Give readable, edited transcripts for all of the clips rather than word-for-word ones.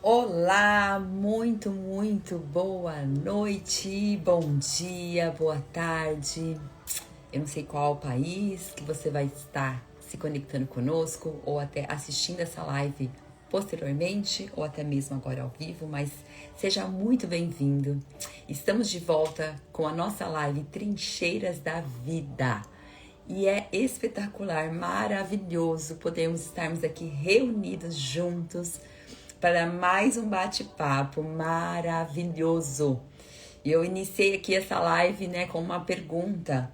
Olá, muito boa noite, bom dia, boa tarde. Eu não sei qual país que você vai estar se conectando conosco ou até assistindo essa live posteriormente ou até mesmo agora ao vivo, mas seja muito bem-vindo. Estamos de volta com a nossa live Trincheiras da Vida. E é espetacular, maravilhoso podermos estarmos aqui reunidos juntos para mais um bate-papo maravilhoso. E eu iniciei aqui essa live, com uma pergunta.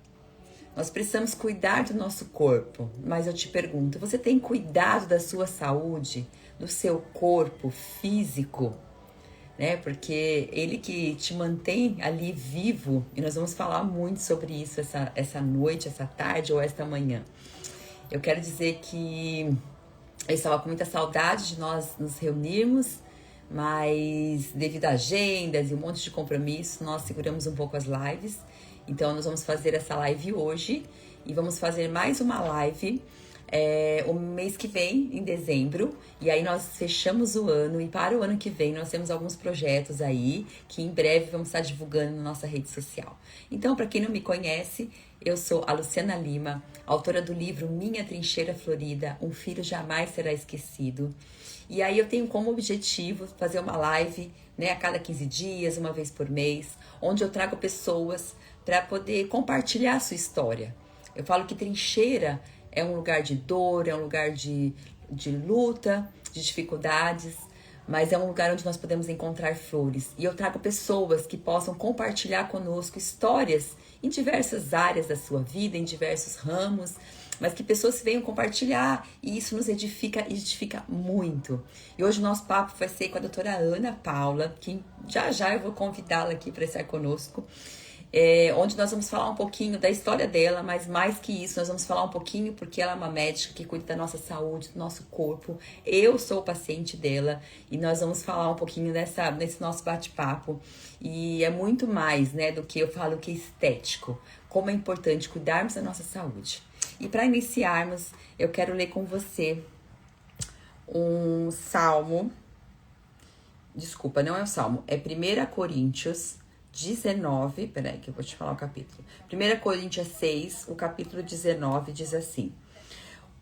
Nós precisamos cuidar do nosso corpo, mas eu te pergunto, você tem cuidado da sua saúde, do seu corpo físico? Porque ele que te mantém ali vivo, e nós vamos falar muito sobre isso essa noite, essa tarde ou esta manhã. Eu quero dizer que eu estava com muita saudade de nós nos reunirmos, mas devido a agendas e um monte de compromisso, nós seguramos um pouco as lives. Então nós vamos fazer essa live hoje e vamos fazer mais uma live o mês que vem, em dezembro, e aí nós fechamos o ano, e para o ano que vem nós temos alguns projetos aí, que em breve vamos estar divulgando na nossa rede social. Então, para quem não me conhece, eu sou a Luciana Lima, autora do livro Minha Trincheira Florida, Um Filho Jamais Será Esquecido. E aí eu tenho como objetivo fazer uma live, a cada 15 dias, uma vez por mês, onde eu trago pessoas para poder compartilhar a sua história. Eu falo que trincheira é um lugar de dor, é um lugar de luta, de dificuldades, mas é um lugar onde nós podemos encontrar flores. E eu trago pessoas que possam compartilhar conosco histórias em diversas áreas da sua vida, em diversos ramos, mas que pessoas venham compartilhar, e isso nos edifica e edifica muito. E hoje o nosso papo vai ser com a doutora Ana Paula, que já eu vou convidá-la aqui para estar conosco. Onde nós vamos falar um pouquinho da história dela, mas mais que isso, nós vamos falar um pouquinho porque ela é uma médica que cuida da nossa saúde, do nosso corpo. Eu sou paciente dela e nós vamos falar um pouquinho nesse nosso bate-papo. E é muito mais, do que eu falo que é estético. Como é importante cuidarmos da nossa saúde. E para iniciarmos, eu quero ler com você um salmo. Desculpa, não é um salmo, é 1 Coríntios 19, peraí que eu vou te falar o capítulo. 1 Coríntios 6, o capítulo 19 diz assim: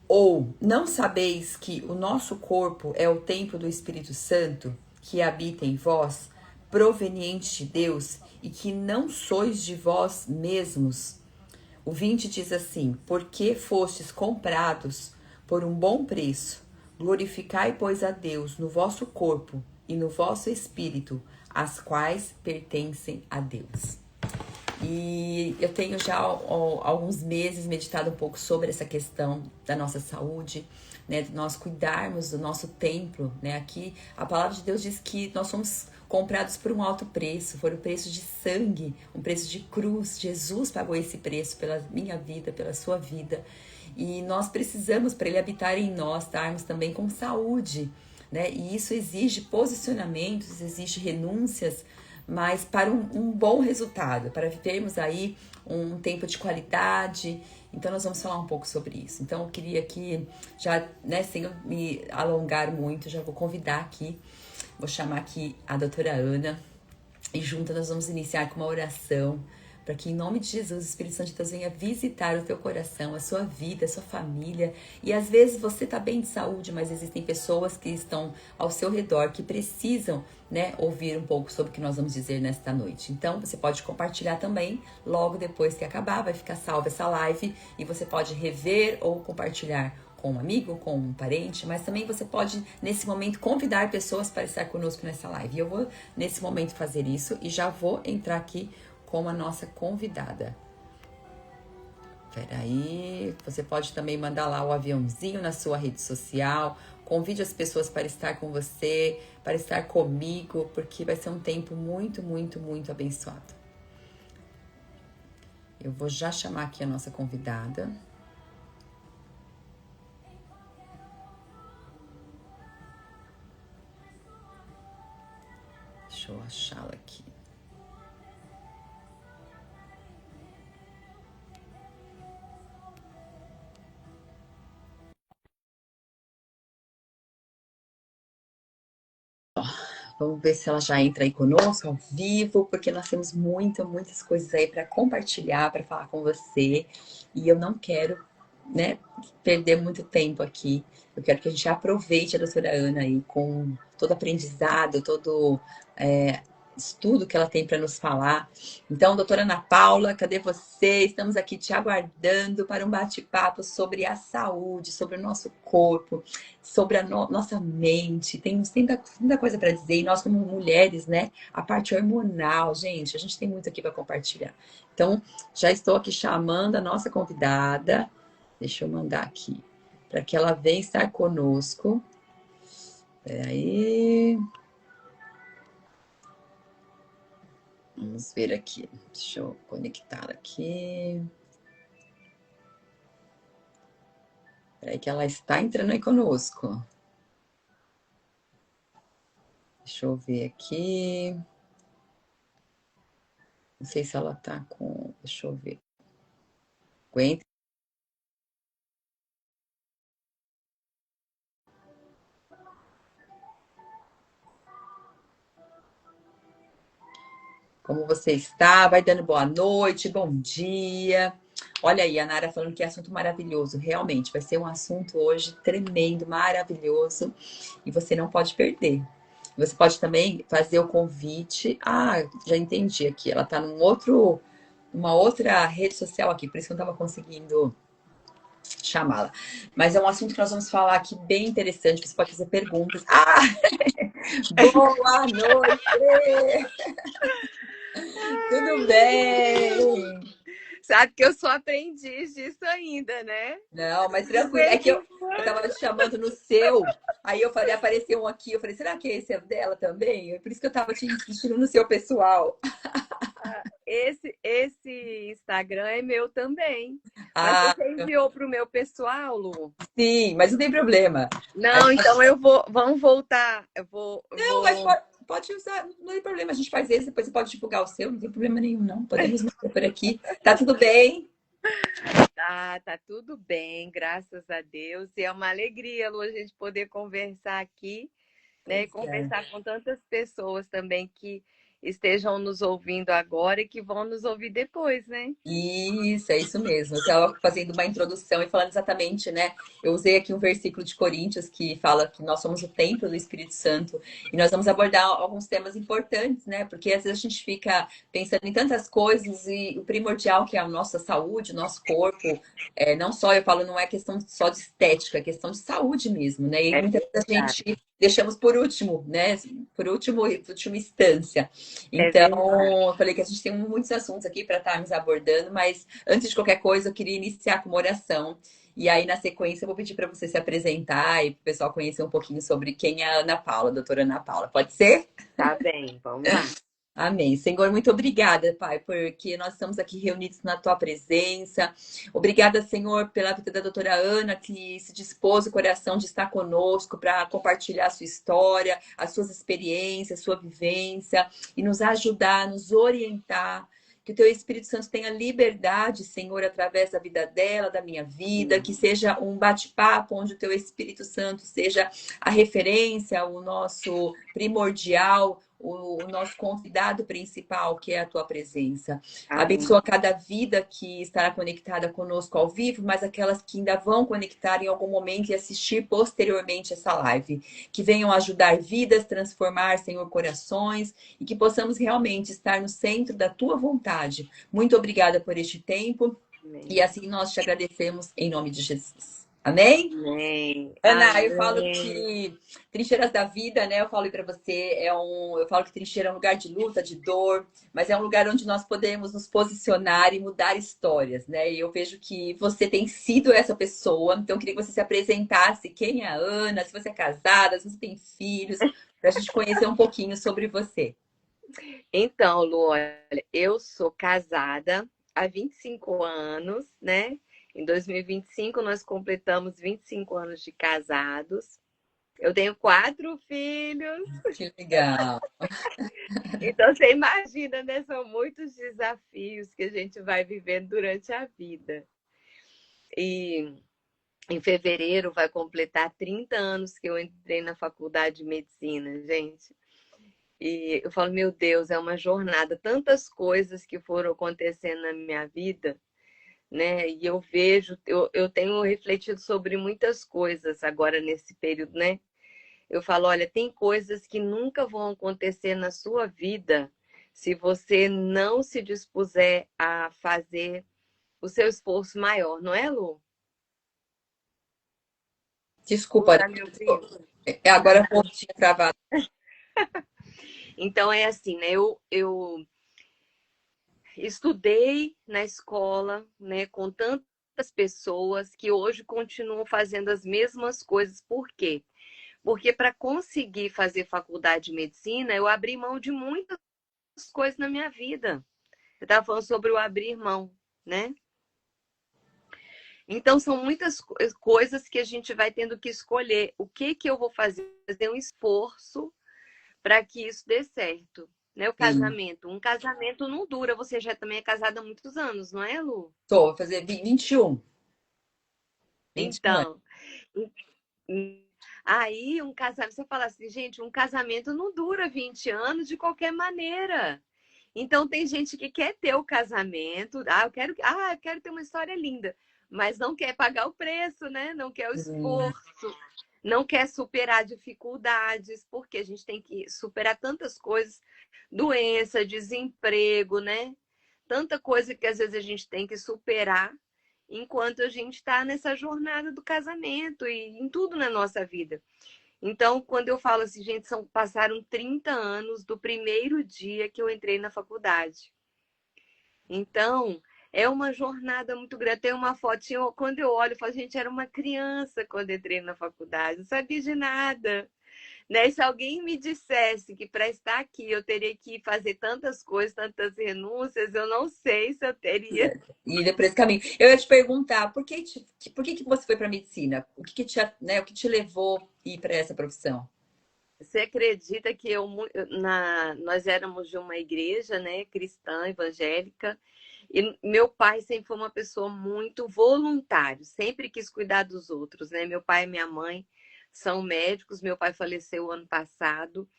Ou não sabeis que o nosso corpo é o templo do Espírito Santo, que habita em vós, proveniente de Deus, e que não sois de vós mesmos? O 20 diz assim: Porque fostes comprados por um bom preço, glorificai, pois, a Deus no vosso corpo e no vosso espírito, as quais pertencem a Deus. E eu tenho já alguns meses meditado um pouco sobre essa questão da nossa saúde, de nós cuidarmos do nosso templo, Aqui a palavra de Deus diz que nós somos comprados por um alto preço, por um preço de sangue, um preço de cruz. Jesus pagou esse preço pela minha vida, pela sua vida. E nós precisamos, para Ele habitar em nós, estarmos também com saúde, E isso exige posicionamentos, exige renúncias, mas para um bom resultado, para vivermos aí um tempo de qualidade. Então nós vamos falar um pouco sobre isso. Então eu queria aqui, já, sem eu me alongar muito, já vou convidar aqui, vou chamar aqui a doutora Ana, e juntas nós vamos iniciar com uma oração, para que em nome de Jesus, o Espírito Santo de Deus venha visitar o teu coração, a sua vida, a sua família. E às vezes você está bem de saúde, mas existem pessoas que estão ao seu redor, que precisam, ouvir um pouco sobre o que nós vamos dizer nesta noite. Então você pode compartilhar também, logo depois que acabar, vai ficar salva essa live, e você pode rever ou compartilhar com um amigo, com um parente, mas também você pode, nesse momento, convidar pessoas para estar conosco nessa live. E eu vou, nesse momento, fazer isso e já vou entrar aqui com a nossa convidada. Peraí, você pode também mandar lá o aviãozinho na sua rede social, convide as pessoas para estar com você, para estar comigo, porque vai ser um tempo muito abençoado. Eu vou já chamar aqui a nossa convidada. Deixa eu achá-la aqui. Vamos ver se ela já entra aí conosco ao vivo, porque nós temos muitas coisas aí para compartilhar, para falar com você. E eu não quero, né, perder muito tempo aqui. Eu quero que a gente aproveite a doutora Ana aí com todo aprendizado, todo estudo que ela tem para nos falar. Então, doutora Ana Paula, cadê você? Estamos aqui te aguardando para um bate-papo sobre a saúde, sobre o nosso corpo, sobre a nossa mente. Tem muita coisa para dizer. E nós, como mulheres, né? A parte hormonal, gente, a gente tem muito aqui para compartilhar. Então, já estou aqui chamando a nossa convidada. Deixa eu mandar aqui para que ela venha estar conosco. Peraí. Vamos ver aqui. Deixa eu conectar aqui. Peraí que ela está entrando aí conosco. Deixa eu ver aqui. Não sei se ela tá com... Deixa eu ver. Aguenta. Como você está? Vai dando boa noite, bom dia. Olha aí, a Nara falando que é assunto maravilhoso. Realmente, vai ser um assunto hoje tremendo, maravilhoso. E você não pode perder. Você pode também fazer o convite. Ah, já entendi aqui. Ela está uma outra rede social aqui, por isso que eu não estava conseguindo chamá-la. Mas é um assunto que nós vamos falar aqui bem interessante. Você pode fazer perguntas. Ah, boa noite! Tudo bem? Sabe que eu sou aprendiz disso ainda, né? Não, mas De tranquilo. É vez que eu, em eu tava quando. te chamando no seu, aí eu falei, apareceu um aqui. Eu falei, será que esse é dela também? É por isso que eu tava te insistindo no seu pessoal. Esse Instagram é meu também. Mas Ah, você enviou para o meu pessoal, Lu? sim, mas não tem problema. Não, então eu vou. Vamos voltar. Eu Não, mas vou. pode usar, não tem problema. A gente faz esse, depois você pode divulgar o seu, não tem problema nenhum, não. Podemos manter por aqui. Tá tudo bem? Tá tudo bem, graças a Deus. E é uma alegria, Lu, a gente poder conversar aqui, né? E Pois é. conversar com tantas pessoas também que estejam nos ouvindo agora e que vão nos ouvir depois, né? Isso, é isso mesmo. Eu estava fazendo uma introdução e falando exatamente, né? Eu usei aqui um versículo de Coríntios que fala que nós somos o templo do Espírito Santo e nós vamos abordar alguns temas importantes, né? Porque às vezes a gente fica pensando em tantas coisas e o primordial que é a nossa saúde, o nosso corpo, não só, eu falo, não é questão só de estética, é questão de saúde mesmo, né? E É muitas vezes a verdade. gente deixamos por último, né? Por última instância. É Então, verdade. eu falei que a gente tem muitos assuntos aqui para estarmos abordando, mas antes de qualquer coisa, eu queria iniciar com uma oração. E aí, na sequência, eu vou pedir para você se apresentar e para o pessoal conhecer um pouquinho sobre quem é a Ana Paula, a doutora Ana Paula. Pode ser? Tá bem, vamos lá. Amém. Senhor, muito obrigada, Pai, porque nós estamos aqui reunidos na tua presença. Obrigada, Senhor, pela vida da doutora Ana, que se dispôs o coração de estar conosco para compartilhar a sua história, as suas experiências, sua vivência e nos ajudar, nos orientar. Que o teu Espírito Santo tenha liberdade, Senhor, através da vida dela, da minha vida, que seja um bate-papo onde o teu Espírito Santo seja a referência, o nosso primordial, o nosso convidado principal, que é a tua presença. Amém. Abençoa cada vida que estará conectada conosco ao vivo, mas aquelas que ainda vão conectar em algum momento e assistir posteriormente essa live. Que venham ajudar vidas, transformar, Senhor, corações e que possamos realmente estar no centro da tua vontade. Muito obrigada por este tempo e Amém. assim nós te agradecemos em nome de Jesus. Amém? Amém. Ana, eu falo Amém. que trincheiras da vida, né? Eu falo para você, eu falo que trincheira é um lugar de luta, de dor, mas é um lugar onde nós podemos nos posicionar e mudar histórias, né? E eu vejo que você tem sido essa pessoa, então eu queria que você se apresentasse, quem é a Ana, se você é casada, se você tem filhos, para a gente conhecer um pouquinho sobre você. Então, Lu, olha, eu sou casada há 25 anos, né? Em 2025 nós completamos 25 anos de casados. Eu tenho 4 filhos. Que legal. Então, você imagina, né? São muitos desafios que a gente vai vivendo durante a vida. E Em fevereiro vai completar 30 anos que eu entrei na faculdade de medicina, gente. E eu falo, meu Deus, é uma jornada, tantas coisas que foram acontecendo na minha vida, né? E eu vejo, eu tenho refletido sobre muitas coisas agora nesse período, né? Eu falo, olha, tem coisas que nunca vão acontecer na sua vida se você não se dispuser a fazer o seu esforço maior, não é, Lu? Lu, Desculpa, tá me ouvindo? agora um pouquinho travado. Então é assim, né? Eu estudei na escola, né, com tantas pessoas que hoje continuam fazendo as mesmas coisas. Por quê? Porque para conseguir fazer faculdade de medicina, eu abri mão de muitas coisas na minha vida. Você estava falando sobre o abrir mão, né? Então, são muitas coisas que a gente vai tendo que escolher. O que que eu vou fazer? Fazer um esforço para que isso dê certo. Né? O Sim, casamento. Um casamento não dura. Você já também é casada há muitos anos, não é, Lu? tô, vou fazer 21 anos. Então, aí um casamento, você fala assim, gente, um casamento não dura 20 anos de qualquer maneira. Então tem gente que quer ter o casamento, eu quero ter uma história linda, mas não quer pagar o preço, né? Não quer o Sim. esforço, não quer superar dificuldades, porque a gente tem que superar tantas coisas, doença, desemprego, né? Tanta coisa que às vezes a gente tem que superar enquanto a gente está nessa jornada do casamento e em tudo na nossa vida. Então, quando eu falo assim, gente, passaram 30 anos do primeiro dia que eu entrei na faculdade. Então, é uma jornada muito grande. Tem uma fotinho, quando eu olho, eu falo, gente, era uma criança quando entrei na faculdade, não sabia de nada. Né? Se alguém me dissesse que para estar aqui eu teria que fazer tantas coisas, tantas renúncias, eu não sei se eu teria. E depois caminho. Eu ia te perguntar, por que que você foi para medicina? O que te levou a ir para essa profissão? Você acredita que nós éramos de uma igreja, né, cristã, evangélica, e meu pai sempre foi uma pessoa muito voluntário, sempre quis cuidar dos outros, né? Meu pai e minha mãe são médicos, meu pai faleceu ano passado,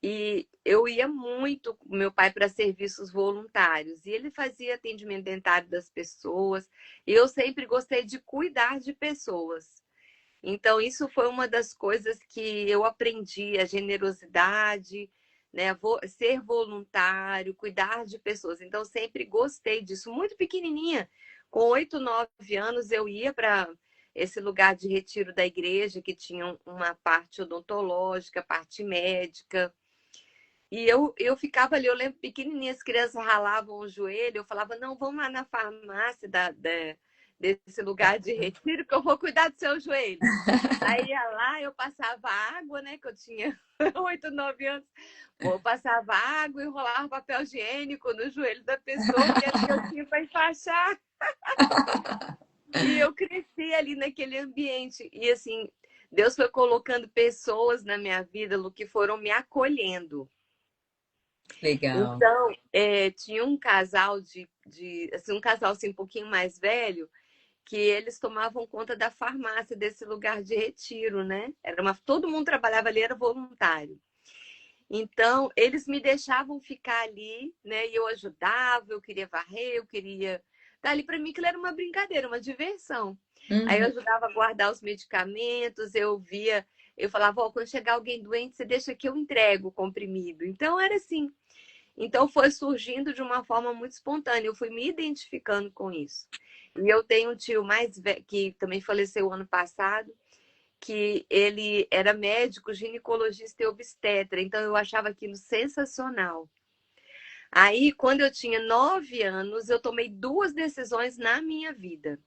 e eu ia muito com meu pai para serviços voluntários, e ele fazia atendimento dentário das pessoas, e eu sempre gostei de cuidar de pessoas. Então, isso foi uma das coisas que eu aprendi, a generosidade, né? Ser voluntário, cuidar de pessoas. Então, sempre gostei disso. Muito pequenininha, com 8, 9 anos, eu ia para esse lugar de retiro da igreja, que tinha uma parte odontológica, parte médica. E eu ficava ali, eu lembro pequenininha, as crianças ralavam o joelho, eu falava, não, vamos lá na farmácia desse lugar de retiro que eu vou cuidar do seu joelho. Aí ia lá, eu passava água, né? Que eu tinha 8, 9 anos. Pô, eu passava água e enrolava papel higiênico no joelho da pessoa, que era o que eu tinha para enfaixar. E eu cresci ali naquele ambiente. E assim, Deus foi colocando pessoas na minha vida, Lu, que foram me acolhendo. Legal. Então, tinha um casal assim, um casal assim, um pouquinho mais velho, que eles tomavam conta da farmácia desse lugar de retiro, né? Todo mundo trabalhava ali, era voluntário. Então, eles me deixavam ficar ali, né? E eu ajudava, eu queria varrer, eu queria. Dali para mim, aquilo era uma brincadeira, uma diversão. Aí eu Uhum. ajudava a guardar os medicamentos, eu falava, ó, quando chegar alguém doente, você deixa que eu entrego o comprimido. Então, era assim. Então foi surgindo de uma forma muito espontânea. Eu fui me identificando com isso. E eu tenho um tio mais velho, que também faleceu ano passado, que ele era médico, ginecologista e obstetra. Então eu achava aquilo sensacional. Aí, quando eu tinha 9 anos, eu tomei duas decisões na minha vida.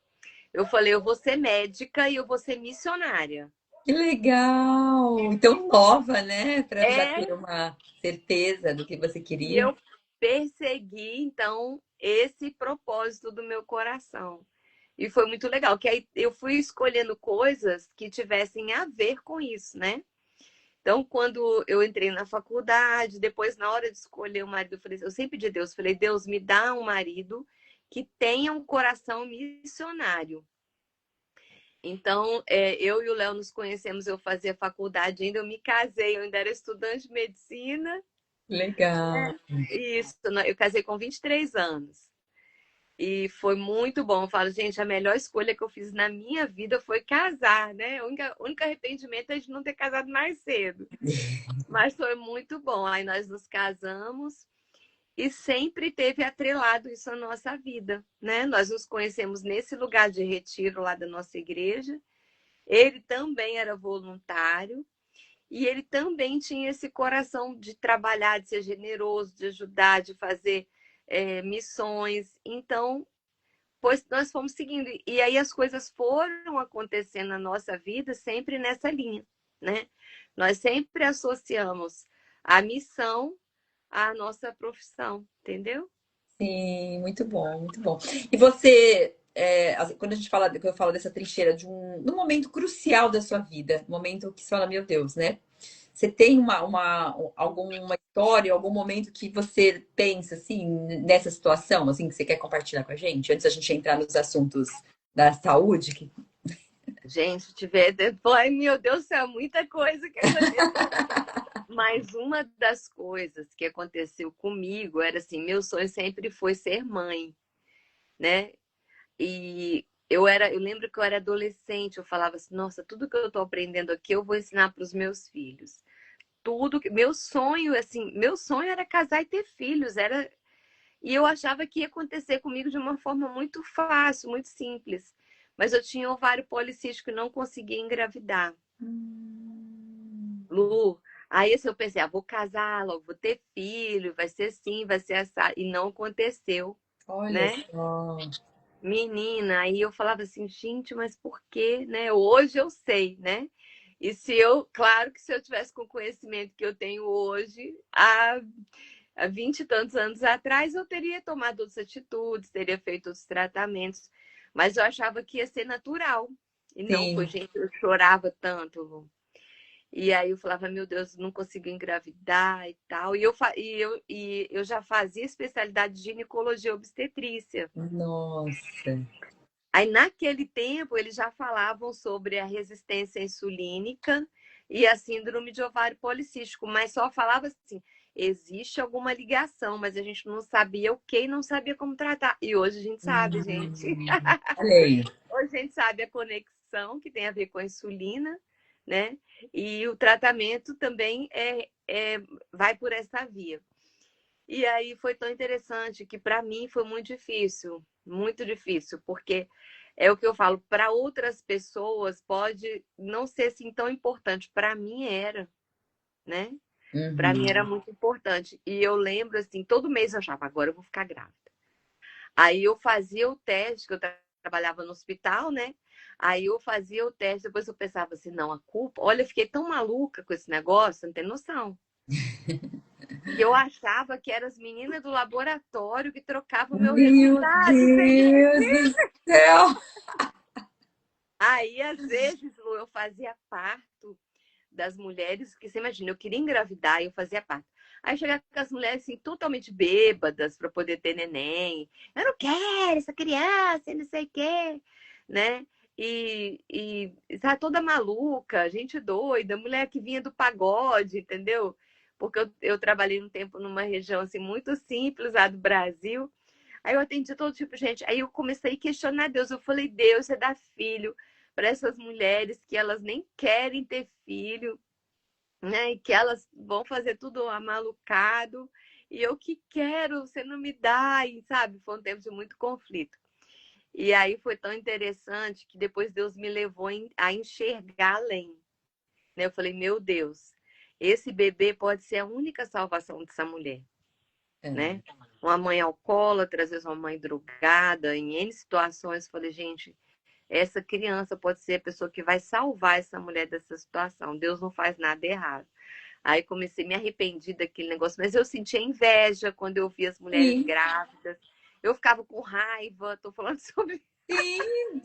Eu falei, eu vou ser médica e eu vou ser missionária. Que legal! Então nova, né? Para já É, ter uma certeza do que você e queria. eu persegui, então, esse propósito do meu coração. E foi muito legal, que aí eu fui escolhendo coisas que tivessem a ver com isso, né? Então, quando eu entrei na faculdade, depois, na hora de escolher o marido, eu sempre pedi a Deus, falei, Deus, me dá um marido que tenha um coração missionário. Então, eu e o Léo nos conhecemos, eu fazia faculdade ainda, eu me casei, eu ainda era estudante de medicina. Legal. Isso, né, eu casei com 23 anos. E foi muito bom. Eu falo, gente, a melhor escolha que eu fiz na minha vida foi casar, né? O único arrependimento é de não ter casado mais cedo. Mas foi muito bom. Aí nós nos casamos e sempre teve atrelado isso à nossa vida, né? Nós nos conhecemos nesse lugar de retiro lá da nossa igreja. Ele também era voluntário e ele também tinha esse coração de trabalhar, de ser generoso, de ajudar, de fazer missões. Então, pois nós fomos seguindo. E aí as coisas foram acontecendo na nossa vida sempre nessa linha, né? Nós sempre associamos a missão à nossa profissão, entendeu? Sim, muito bom, muito bom. E você, quando a gente fala, quando eu falo dessa trincheira de um momento crucial da sua vida, um momento que você fala, meu Deus, né? Você tem alguma história, algum momento que você pensa assim nessa situação, assim que você quer compartilhar com a gente, antes da gente entrar nos assuntos da saúde? Gente, se tiver depois, meu Deus do céu, muita coisa que aconteceu. Mas uma das coisas que aconteceu comigo era assim, meu sonho sempre foi ser mãe, né? E eu lembro que eu era adolescente, eu falava assim, nossa, tudo que eu estou aprendendo aqui eu vou ensinar para os meus filhos. Tudo que meu sonho, assim, meu sonho era casar e ter filhos, era e eu achava que ia acontecer comigo de uma forma muito fácil, muito simples. Mas eu tinha ovário policístico e não conseguia engravidar. Hum, Lu, aí assim, eu pensei, vou casar logo, vou ter filho, vai ser assim, vai ser assim. E não aconteceu, olha né? só. Menina, aí eu falava assim, gente, mas por quê, né? Hoje eu sei, né? E se eu, claro que se eu tivesse com o conhecimento que eu tenho hoje, há 20 e tantos anos atrás, eu teria tomado outras atitudes, teria feito outros tratamentos, mas eu achava que ia ser natural. E não foi, Sim, gente, eu chorava tanto, Lu. E aí eu falava, meu Deus, não consigo engravidar e tal. E eu já fazia especialidade de ginecologia e obstetrícia. nossa. Aí, naquele tempo, eles já falavam sobre a resistência insulínica e a síndrome de ovário policístico, mas só falava assim: existe alguma ligação, mas a gente não sabia o que e não sabia como tratar. E hoje a gente sabe, gente. Olha aí. Hoje a gente sabe a conexão que tem a ver com a insulina, né? E o tratamento também vai por essa via. E aí foi tão interessante que para mim foi muito difícil, porque é o que eu falo, para outras pessoas pode não ser assim tão importante, para mim era, né? Para mim era Uhum. muito importante. E eu lembro assim, todo mês eu achava, agora eu vou ficar grávida. Aí eu fazia o teste, que eu trabalhava no hospital, né? Aí eu fazia o teste, depois eu pensava assim, não, a culpa, olha, eu fiquei tão maluca com esse negócio, não tem noção. Que eu achava que eram as meninas do laboratório que trocavam o meu Meu resultado. Você Deus acredita? do céu! Aí, às vezes, Lu, eu fazia parto das mulheres, que você imagina, eu queria engravidar e eu fazia parto. Aí chegava com as mulheres assim, totalmente bêbadas para poder ter neném. Eu não quero essa criança, e não sei o quê, né? E sabe, toda maluca, gente doida, mulher que vinha do pagode, entendeu? Porque eu trabalhei um tempo numa região assim muito simples lá do Brasil. Aí eu atendi todo tipo de gente. Aí eu comecei a questionar Deus. Eu falei, Deus, você dá filho para essas mulheres que elas nem querem ter filho, né? E que elas vão fazer tudo amalucado. E eu que quero, você não me dá. E sabe, foi um tempo de muito conflito. E aí foi tão interessante que depois Deus me levou a enxergar além. Né? Eu falei, meu Deus, esse bebê pode ser a única salvação dessa mulher, É, né? Uma mãe alcoólatra, às vezes uma mãe drogada, em N situações. Eu falei, gente, essa criança pode ser a pessoa que vai salvar essa mulher dessa situação. Deus não faz nada errado. Aí comecei a me arrepender daquele negócio, mas eu sentia inveja quando eu via as mulheres sim, grávidas. Eu ficava com raiva, tô falando sobre. sim,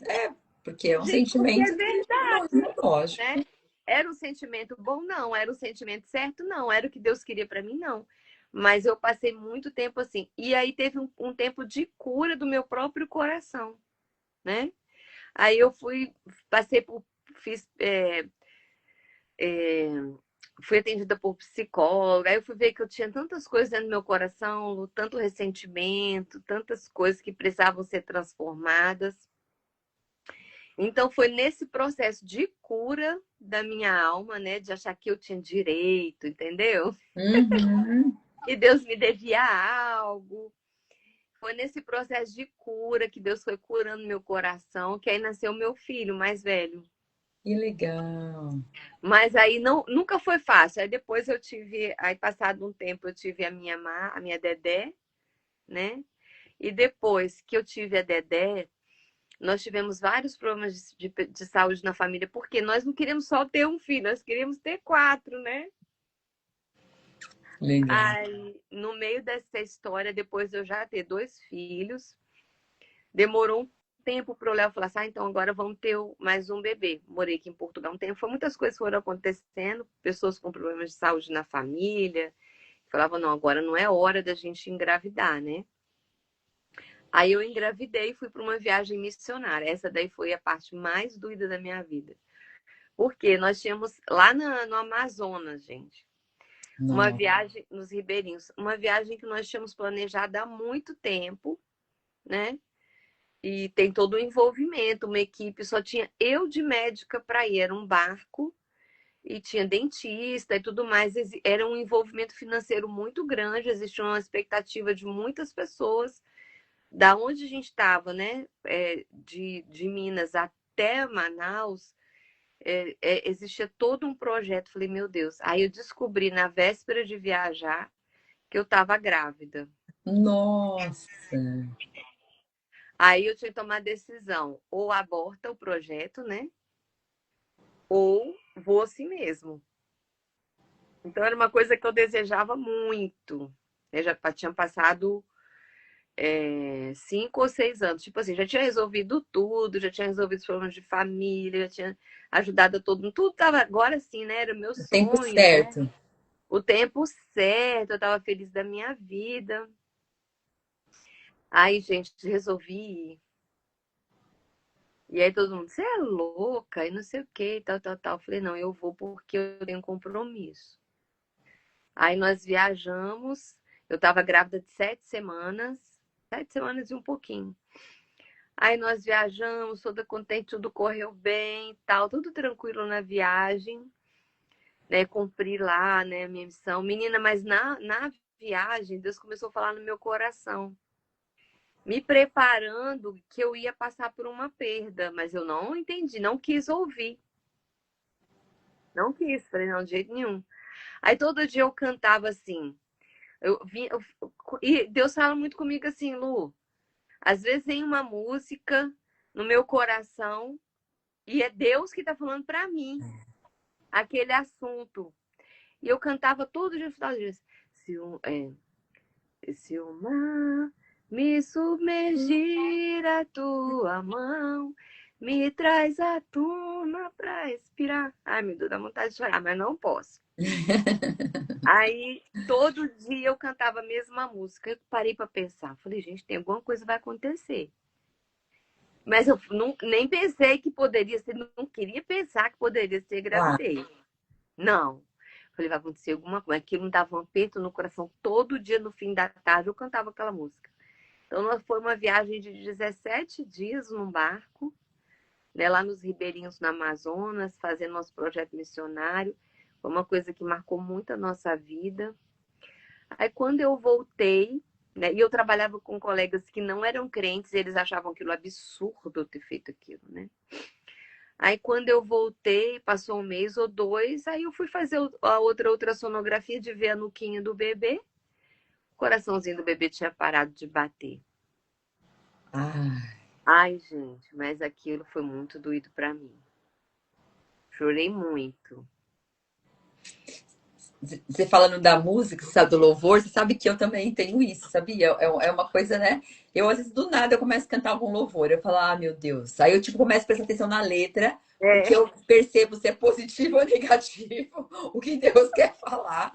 porque é um Gente, porque é sentimento que não verdade, é lógico. né? Era um sentimento bom? Não. Era um sentimento certo? Não. Era o que Deus queria para mim? Não. Mas eu passei muito tempo assim. E aí teve um tempo de cura do meu próprio coração, né? Aí eu passei por, fiz, fui atendida por psicóloga, aí eu fui ver que eu tinha tantas coisas dentro do meu coração, tanto ressentimento, tantas coisas que precisavam ser transformadas. Então foi nesse processo de cura da minha alma, né, de achar que eu tinha direito, entendeu? Uhum. Que Deus me devia algo. Foi nesse processo de cura que Deus foi curando meu coração, que aí nasceu meu filho mais velho. Que legal. Mas aí não, nunca foi fácil. Aí depois eu tive, aí passado um tempo eu tive a minha Dedé, né? E depois que eu tive a Dedé, nós tivemos vários problemas de saúde na família, porque nós não queríamos só ter um filho, nós queríamos ter quatro, né? Legal. Aí, no meio dessa história, depois de eu já ter dois filhos, demorou um tempo para o Léo falar assim, então agora vamos ter mais um bebê. Morei aqui em Portugal um tempo, foi muitas coisas que foram acontecendo, pessoas com problemas de saúde na família, falavam, não, agora não é hora da gente engravidar, né? Aí eu engravidei e fui para uma viagem missionária. Essa daí foi a parte mais doida da minha vida. Porque nós tínhamos lá no Amazonas, gente, uma Nossa. viagem nos ribeirinhos, uma viagem que nós tínhamos planejado há muito tempo, né? E tem todo o envolvimento, uma equipe, só tinha eu de médica para ir, era um barco e tinha dentista e tudo mais. Era um envolvimento financeiro muito grande, existia uma expectativa de muitas pessoas. Da onde a gente estava, né, de Minas até Manaus, existia todo um projeto. Falei, meu Deus. Aí eu descobri na véspera de viajar que eu estava grávida. Nossa. Aí eu tinha que tomar a decisão, ou aborta o projeto, né? Ou vou assim mesmo. Então era uma coisa que eu desejava muito. Eu já tinha passado 5 ou 6 anos. Tipo assim, já tinha resolvido tudo, já tinha resolvido os problemas de família, já tinha ajudado a todo mundo. Tudo tava agora sim, né? Era o meu O tempo sonho, né? certo. O tempo certo, eu tava feliz da minha vida. Aí, gente, resolvi ir. E aí todo mundo, você é louca, e não sei o que, e tal, tal, tal. Eu falei, não, eu vou porque eu tenho um compromisso. Aí nós viajamos, eu estava grávida de 7 semanas e um pouquinho. Aí nós viajamos, toda contente, tudo correu bem, tal, tudo tranquilo na viagem, né? Cumpri lá, né, a minha missão. Menina, mas na viagem, Deus começou a falar no meu coração, me preparando que eu ia passar por uma perda, mas eu não entendi, não quis ouvir, não quis, falei, não, de jeito nenhum. Aí todo dia eu cantava assim, e Deus fala muito comigo assim, Lu, às vezes vem uma música no meu coração e é Deus que está falando para mim aquele assunto. E eu cantava todo dia no final do dia. Se o mar me submergir a tua mão, me traz à tona para respirar. Ai, meu Deus, dá vontade de chorar, mas não posso. Aí, todo dia eu cantava a mesma música. Eu parei para pensar. Falei, gente, tem alguma coisa que vai acontecer. Mas eu nem pensei que poderia ser, não queria pensar que poderia ser Claro. gravidez. Não. Falei, vai acontecer alguma coisa. Aquilo me dava um aperto no coração. Todo dia, no fim da tarde, eu cantava aquela música. Então, foi uma viagem de 17 dias num barco, né, lá nos ribeirinhos no Amazonas, fazendo nosso projeto missionário. Foi uma coisa que marcou muito a nossa vida. Aí, quando eu voltei, né, e eu trabalhava com colegas que não eram crentes, eles achavam aquilo absurdo eu ter feito aquilo, né? Aí quando eu voltei, passou um mês ou dois, aí eu fui fazer a outra ultrassonografia de ver a nuquinha do bebê. O coraçãozinho do bebê tinha parado de bater. Ah, Ai, gente, mas aquilo foi muito doído pra mim. Chorei muito. você falando da música, você sabe, do louvor, você sabe que eu também tenho isso, sabia? É uma coisa, né? Eu, às vezes, do nada, eu começo a cantar algum louvor. Eu falo, ah, meu Deus. Aí eu, tipo, começo a prestar atenção na letra, porque É, eu percebo se é positivo ou negativo, o que Deus quer falar.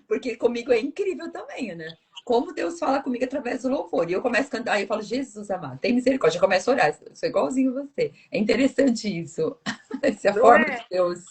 Porque comigo é incrível também, né? como Deus fala comigo através do louvor. E eu começo a cantar, aí eu falo, Jesus amado, tem misericórdia. Eu começo a orar, eu sou igualzinho você. É interessante isso. Essa é a Não forma que é? Deus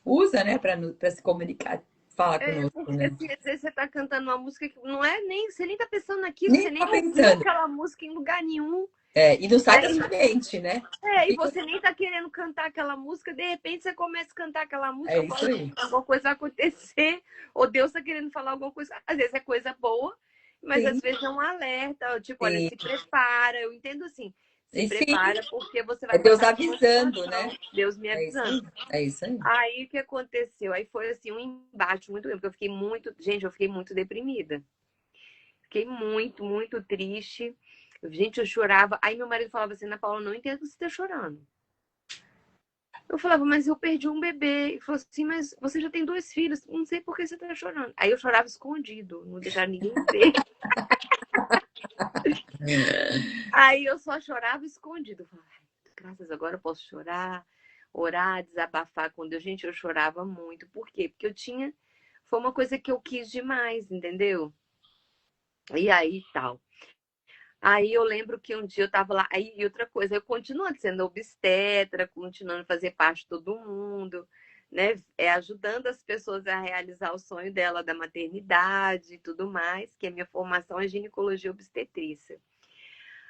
usa, né, para se comunicar, falar É, conosco, porque né? assim, às vezes você tá cantando uma música que não é nem, você nem tá pensando naquilo, Nem você nem tá ouviu pensando. aquela música em lugar nenhum, É, e não sai né? da sua mente, né? E você nem tá querendo cantar aquela música, de repente você começa a cantar aquela É música, isso aí. alguma coisa vai acontecer, ou Deus tá querendo falar alguma coisa. Às vezes é coisa boa, mas às Sim, vezes é um alerta, tipo, olha, sim. se prepara. Eu entendo assim, se E sim, prepara porque você é vai Deus passar por uma avisando, situação, né? Deus me É isso avisando. aí. É isso aí. Aí o que aconteceu? Aí foi assim um embate muito grande, porque eu fiquei muito deprimida. Fiquei muito, muito triste. Gente, eu chorava. Aí meu marido falava assim, Ana Paula, não entendo que você tá chorando. Eu falava, mas eu perdi um bebê. Ele falou assim, mas você já tem dois filhos, não sei por que você tá chorando. Aí eu chorava escondido, não deixava ninguém ver. Aí eu só chorava escondido. Eu falava, graças, agora eu posso chorar, orar, desabafar com Deus. Gente, eu chorava muito. Por quê? Porque eu tinha. Foi uma coisa que eu quis demais, entendeu? E aí tal. Aí eu lembro que um dia eu tava lá. Aí outra coisa, eu continuando sendo obstetra, continuando a fazer parte de todo mundo, né? Ajudando as pessoas a realizar o sonho dela da maternidade e tudo mais, que a minha formação é ginecologia obstetrícia.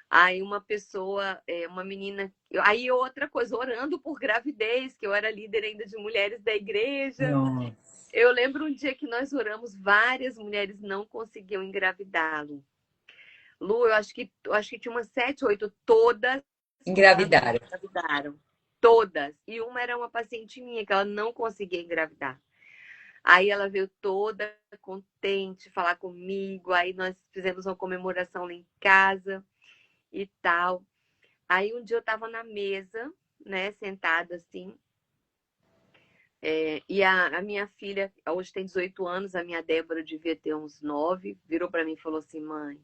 Aí uma pessoa, uma menina. Aí outra coisa, orando por gravidez, que eu era líder ainda de mulheres da igreja. Nossa. Eu lembro um dia que nós oramos, várias mulheres não conseguiam engravidar, Lu. Lu, eu acho que tinha umas 7, 8, todas Engravidaram. engravidaram. Todas. E uma era uma paciente minha, que ela não conseguia engravidar. Aí ela veio toda contente falar comigo. Aí nós fizemos uma comemoração lá em casa e tal. Aí um dia eu tava na mesa, né, sentada assim. E a minha filha, hoje tem 18 anos, a minha Débora devia ter uns 9, virou para mim e falou assim: mãe,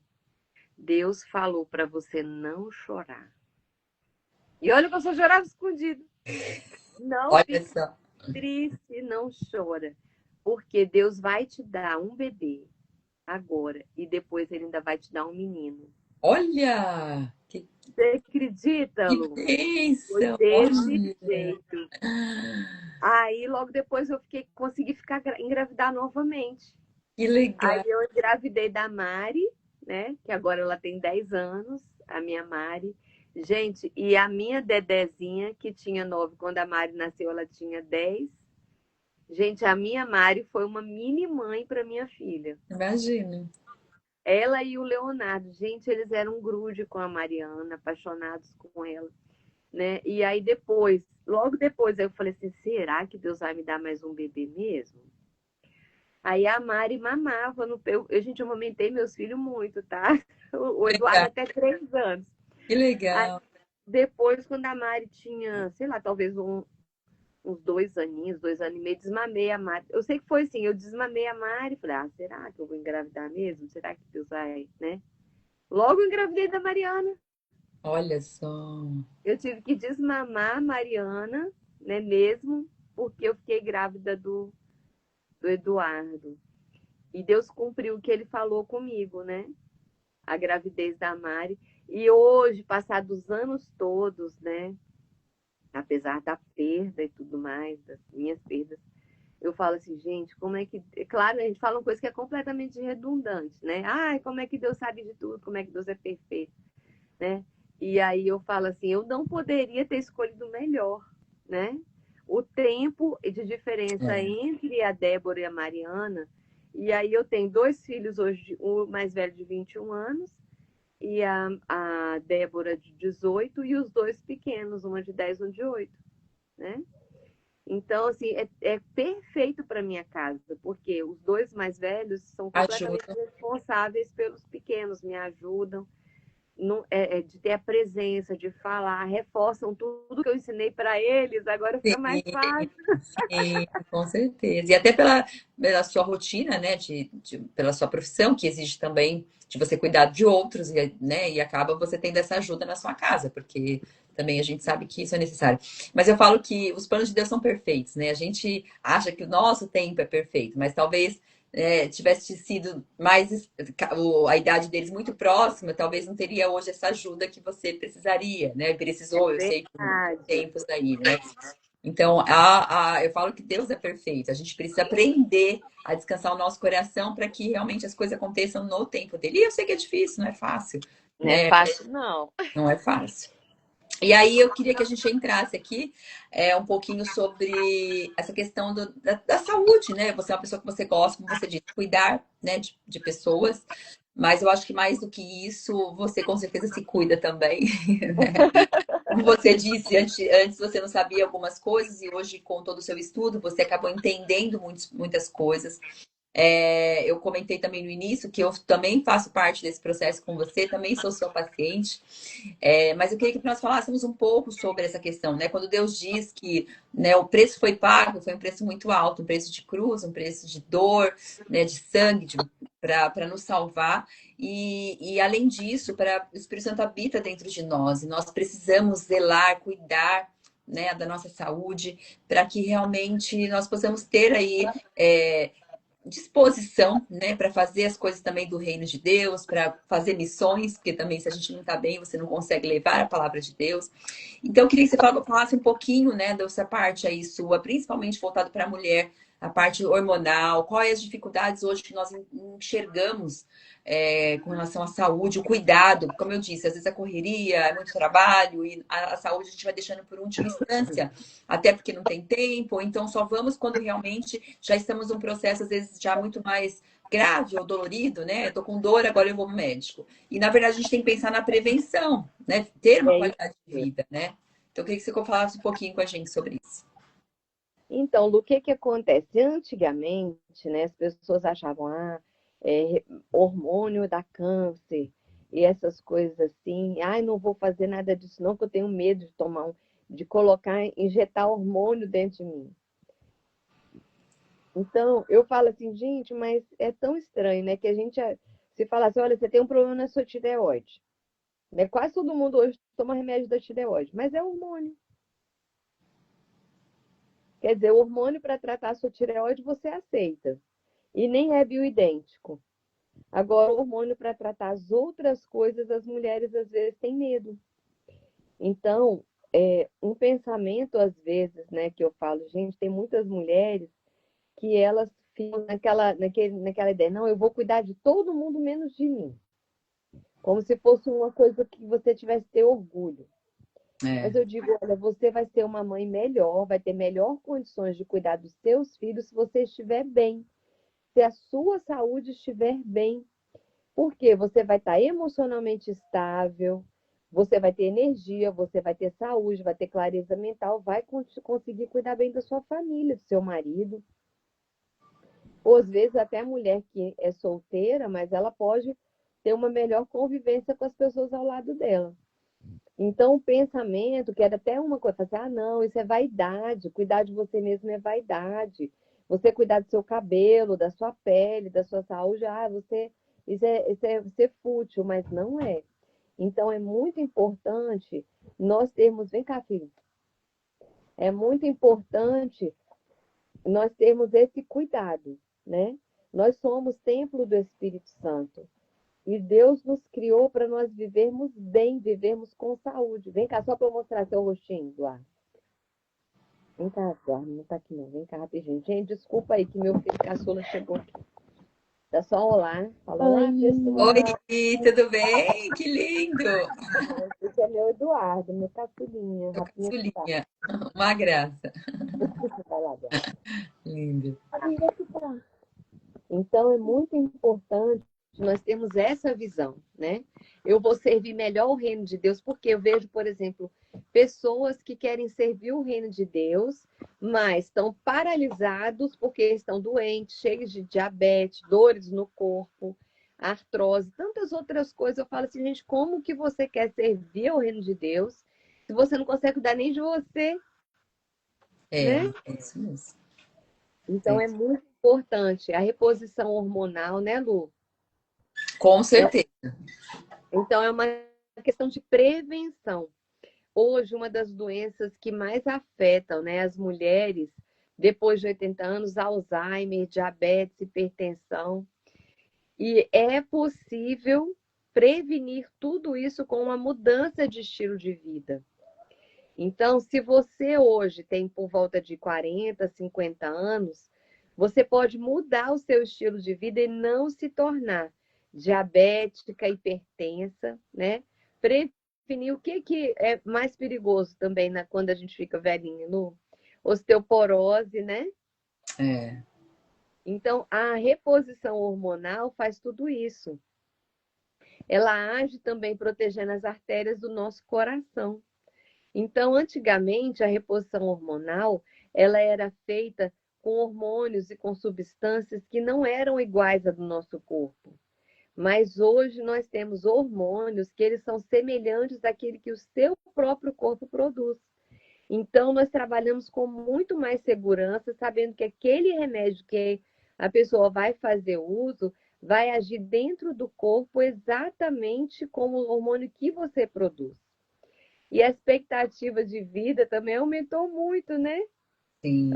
Deus falou para você não chorar. E olha que eu só chorava escondido. Não Olha fique só. triste, não chora. Porque Deus vai te dar um bebê agora e depois ele ainda vai te dar um menino. Olha! Você acredita, Que Lu? Foi bênção! desse Olha! jeito. Aí logo depois consegui engravidar novamente. Que Aí legal! eu engravidei da Mari, né? Que agora ela tem 10 anos, a minha Mari. Gente, e a minha Dedezinha, que tinha 9, quando a Mari nasceu, ela tinha 10. Gente, a minha Mari foi uma mini mãe para minha filha. Imagina. Ela e o Leonardo, gente, eles eram um grude com a Mariana, apaixonados com ela, né? E aí depois, logo depois, eu falei assim, será que Deus vai me dar mais um bebê mesmo? Aí a Mari mamava no gente, eu amamentei meus filhos muito, tá? O Eduardo Legal. até 3 anos. Que Aí, legal. depois, quando a Mari tinha, sei lá, talvez uns 2 aninhos, 2 anos e meio, desmamei a Mari. Eu sei que foi assim, eu desmamei a Mari, falei, será que eu vou engravidar mesmo? Será que Deus vai, né? Logo eu engravidei da Mariana. Olha só. Eu tive que desmamar a Mariana, né, mesmo, porque eu fiquei grávida do Eduardo. E Deus cumpriu o que ele falou comigo, né? A gravidez da Mari. E hoje, passados os anos todos, né? Apesar da perda e tudo mais, das minhas perdas, eu falo assim, gente, como é que. Claro, a gente fala uma coisa que é completamente redundante, né? Ai, como é que Deus sabe de tudo, como é que Deus é perfeito, né? E aí eu falo assim, eu não poderia ter escolhido melhor, né? O tempo de diferença É. entre a Débora e a Mariana, e aí eu tenho dois filhos hoje, o mais velho de 21 anos e a Débora de 18 e os dois pequenos, uma de 10 e um de 8, né? Então, assim, é perfeito para minha casa, porque os dois mais velhos são completamente Ajuda. responsáveis pelos pequenos, me ajudam de ter a presença, de falar, reforçam tudo que eu ensinei para eles, agora fica mais Sim, fácil. sim, com certeza. E até pela sua rotina, né? Pela sua profissão, que exige também de você cuidar de outros, né? E acaba você tendo essa ajuda na sua casa, porque também a gente sabe que isso é necessário. Mas eu falo que os planos de Deus são perfeitos, né? A gente acha que o nosso tempo é perfeito, mas talvez tivesse sido mais a idade deles muito próxima, talvez não teria hoje essa ajuda que você precisaria, né? É Precisou, eu sei, por verdade. tempos aí, né? Então, eu falo que Deus é perfeito. A gente precisa aprender a descansar o nosso coração para que realmente as coisas aconteçam no tempo dele. E eu sei que é difícil, não é fácil, Não é né? fácil, não. Não é fácil. E aí eu queria que a gente entrasse aqui um pouquinho sobre essa questão da saúde, né? Você é uma pessoa que você gosta, como você disse, cuidar, né, de pessoas. Mas eu acho que mais do que isso, você com certeza se cuida também, né? Como você disse, antes você não sabia algumas coisas e hoje, com todo o seu estudo, você acabou entendendo muitas coisas. Eu comentei também no início que eu também faço parte desse processo com você, também sou sua paciente. Mas eu queria que nós falássemos um pouco sobre essa questão, né? Quando Deus diz que, né, o preço foi pago, foi um preço muito alto, um preço de cruz, um preço de dor, né, de sangue, para nos salvar. E além disso, para o Espírito Santo habita dentro de nós, e nós precisamos zelar, cuidar, né, da nossa saúde, para que realmente nós possamos ter aí disposição, né, para fazer as coisas também do reino de Deus, para fazer missões, porque também se a gente não está bem, você não consegue levar a palavra de Deus. Então, eu queria que você falasse um pouquinho, né, dessa parte aí sua, principalmente voltado para a mulher, a parte hormonal, quais as dificuldades hoje que nós enxergamos com relação à saúde, o cuidado, como eu disse, às vezes a correria, é muito trabalho, e a saúde a gente vai deixando por última instância, até porque não tem tempo, ou então só vamos quando realmente já estamos num processo, às vezes, já muito mais grave ou dolorido, né? Eu tô com dor, agora eu vou no médico. E, na verdade, a gente tem que pensar na prevenção, né? Ter uma É isso qualidade de mesmo. vida, né? Então, eu queria que você falasse um pouquinho com a gente sobre isso. Então, Lu, o que que acontece? Antigamente, né, as pessoas achavam, hormônio dá câncer e essas coisas assim. Ai, não vou fazer nada disso não, porque eu tenho medo de de colocar, injetar hormônio dentro de mim. Então, eu falo assim, gente, mas é tão estranho, né, que a gente se fala assim, olha, você tem um problema na sua tireoide, né? Quase todo mundo hoje toma remédio da tireoide, mas é hormônio. Quer dizer, o hormônio para tratar a sua tireoide você aceita. E nem é bioidêntico. Agora, o hormônio para tratar as outras coisas, as mulheres às vezes têm medo. Então, um pensamento, às vezes, né, que eu falo, gente, tem muitas mulheres que elas ficam naquela ideia, não, eu vou cuidar de todo mundo menos de mim. Como se fosse uma coisa que você tivesse que ter orgulho. Mas É, eu digo, olha, você vai ser uma mãe melhor, vai ter melhor condições de cuidar dos seus filhos se você estiver bem, se a sua saúde estiver bem. Porque você vai estar emocionalmente estável, você vai ter energia, você vai ter saúde, vai ter clareza mental, vai conseguir cuidar bem da sua família, do seu marido. Ou às vezes até a mulher que é solteira, mas ela pode ter uma melhor convivência com as pessoas ao lado dela. Então, o pensamento, que era até uma coisa, assim, não, isso é vaidade, cuidar de você mesmo é vaidade. Você cuidar do seu cabelo, da sua pele, da sua saúde, isso é ser fútil, mas não é. Então, é muito importante nós termos, vem cá, filho, é muito importante nós termos esse cuidado, né? Nós somos templo do Espírito Santo. E Deus nos criou para nós vivermos bem, vivermos com saúde. Vem cá, só para eu mostrar seu rostinho, Eduardo. Vem cá, Eduardo, não tá aqui não. Vem cá rapidinho. Gente, desculpa aí que meu filho caçula chegou aqui. Dá só um olá. Fala, olá, pessoal. oi, tudo bem? Que lindo! Esse é meu Eduardo, meu caçulinha, Sua rapinha que tá. caçulinha, uma graça. Vai lá, Eduardo. Lindo. Então, é muito importante nós termos essa visão, né? Eu vou servir melhor o reino de Deus, porque eu vejo, por exemplo, pessoas que querem servir o reino de Deus, mas estão paralisados porque estão doentes, cheios de diabetes, dores no corpo, artrose, tantas outras coisas. Eu falo assim, gente, como que você quer servir ao reino de Deus se você não consegue cuidar nem de você, né? É isso mesmo. Então, É. é muito importante a reposição hormonal, né, Lu? Com certeza. Então, é uma questão de prevenção. Hoje, uma das doenças que mais afetam, né, as mulheres depois de 80 anos, Alzheimer, diabetes, hipertensão. E é possível prevenir tudo isso com uma mudança de estilo de vida. Então, se você hoje tem por volta de 40, 50 anos, você pode mudar o seu estilo de vida e não se tornar diabética, hipertensa, né? Prevenir o que é mais perigoso também quando a gente fica velhinho, no osteoporose, né? É, Então, a reposição hormonal faz tudo isso. Ela age também protegendo as artérias do nosso coração. Então, antigamente, a reposição hormonal, ela era feita com hormônios e com substâncias que não eram iguais à do nosso corpo. Mas hoje nós temos hormônios que eles são semelhantes àquele que o seu próprio corpo produz. Então, nós trabalhamos com muito mais segurança, sabendo que aquele remédio que a pessoa vai fazer uso vai agir dentro do corpo exatamente como o hormônio que você produz. E a expectativa de vida também aumentou muito, né? sim.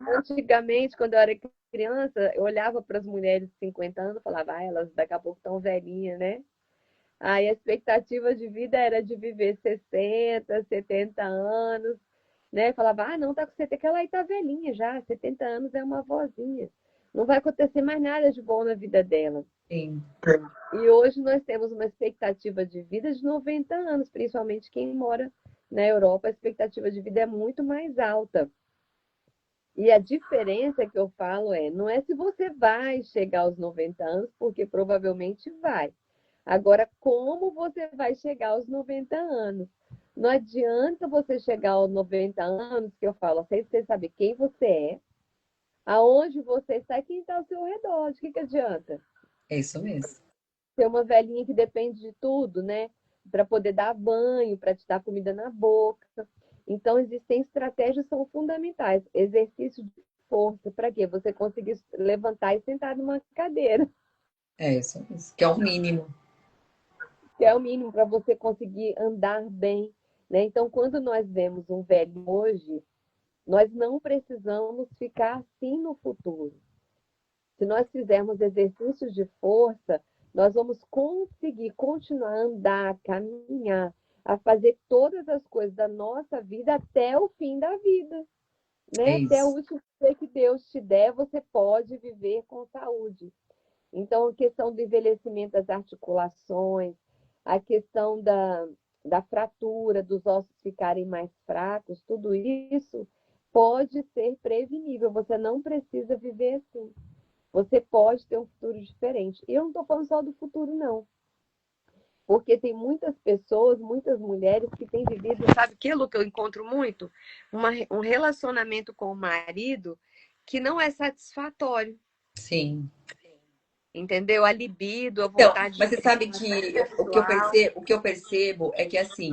Antigamente, quando eu era criança, eu olhava para as mulheres de 50 anos e falava, ah, elas daqui a pouco estão velhinhas, né? Aí a expectativa de vida era de viver 60, 70 anos, né? Falava, ah, não, tá com 70, aquela aí tá velhinha já, 70 anos é uma vozinha. Não vai acontecer mais nada de bom na vida dela. Sim. E hoje nós temos uma expectativa de vida de 90 anos, principalmente quem mora na Europa, a expectativa de vida é muito mais alta. E a diferença que eu falo não é se você vai chegar aos 90 anos, porque provavelmente vai. Agora, como você vai chegar aos 90 anos? Não adianta você chegar aos 90 anos, que eu falo, sem você saber quem você é, aonde você está e quem está ao seu redor. De que adianta? É isso mesmo. Ser uma velhinha que depende de tudo, né? Para poder dar banho, para te dar comida na boca. Então, existem estratégias que são fundamentais. Exercício de força, para quê? Você conseguir levantar e sentar numa cadeira, É isso mesmo. Que é o mínimo. que é o mínimo para você conseguir andar bem, né? Então, quando nós vemos um velho hoje, nós não precisamos ficar assim no futuro. Se nós fizermos exercícios de força, nós vamos conseguir continuar a andar, a caminhar, a fazer todas as coisas da nossa vida até o fim da vida, É né? Até o isso. último dia que Deus te der, você pode viver com saúde. Então, a questão do envelhecimento das articulações, a questão da fratura, dos ossos ficarem mais fracos, tudo isso pode ser prevenível. Você não precisa viver assim. Você pode ter um futuro diferente. E eu não estou falando só do futuro, não. Porque tem muitas pessoas, muitas mulheres que têm vivido, sabe aquilo que eu encontro muito? Um relacionamento com o marido que não é satisfatório. Sim. Entendeu? A libido, a Então, vontade de mas você ter sabe relação que sexual. o que eu percebo é que assim,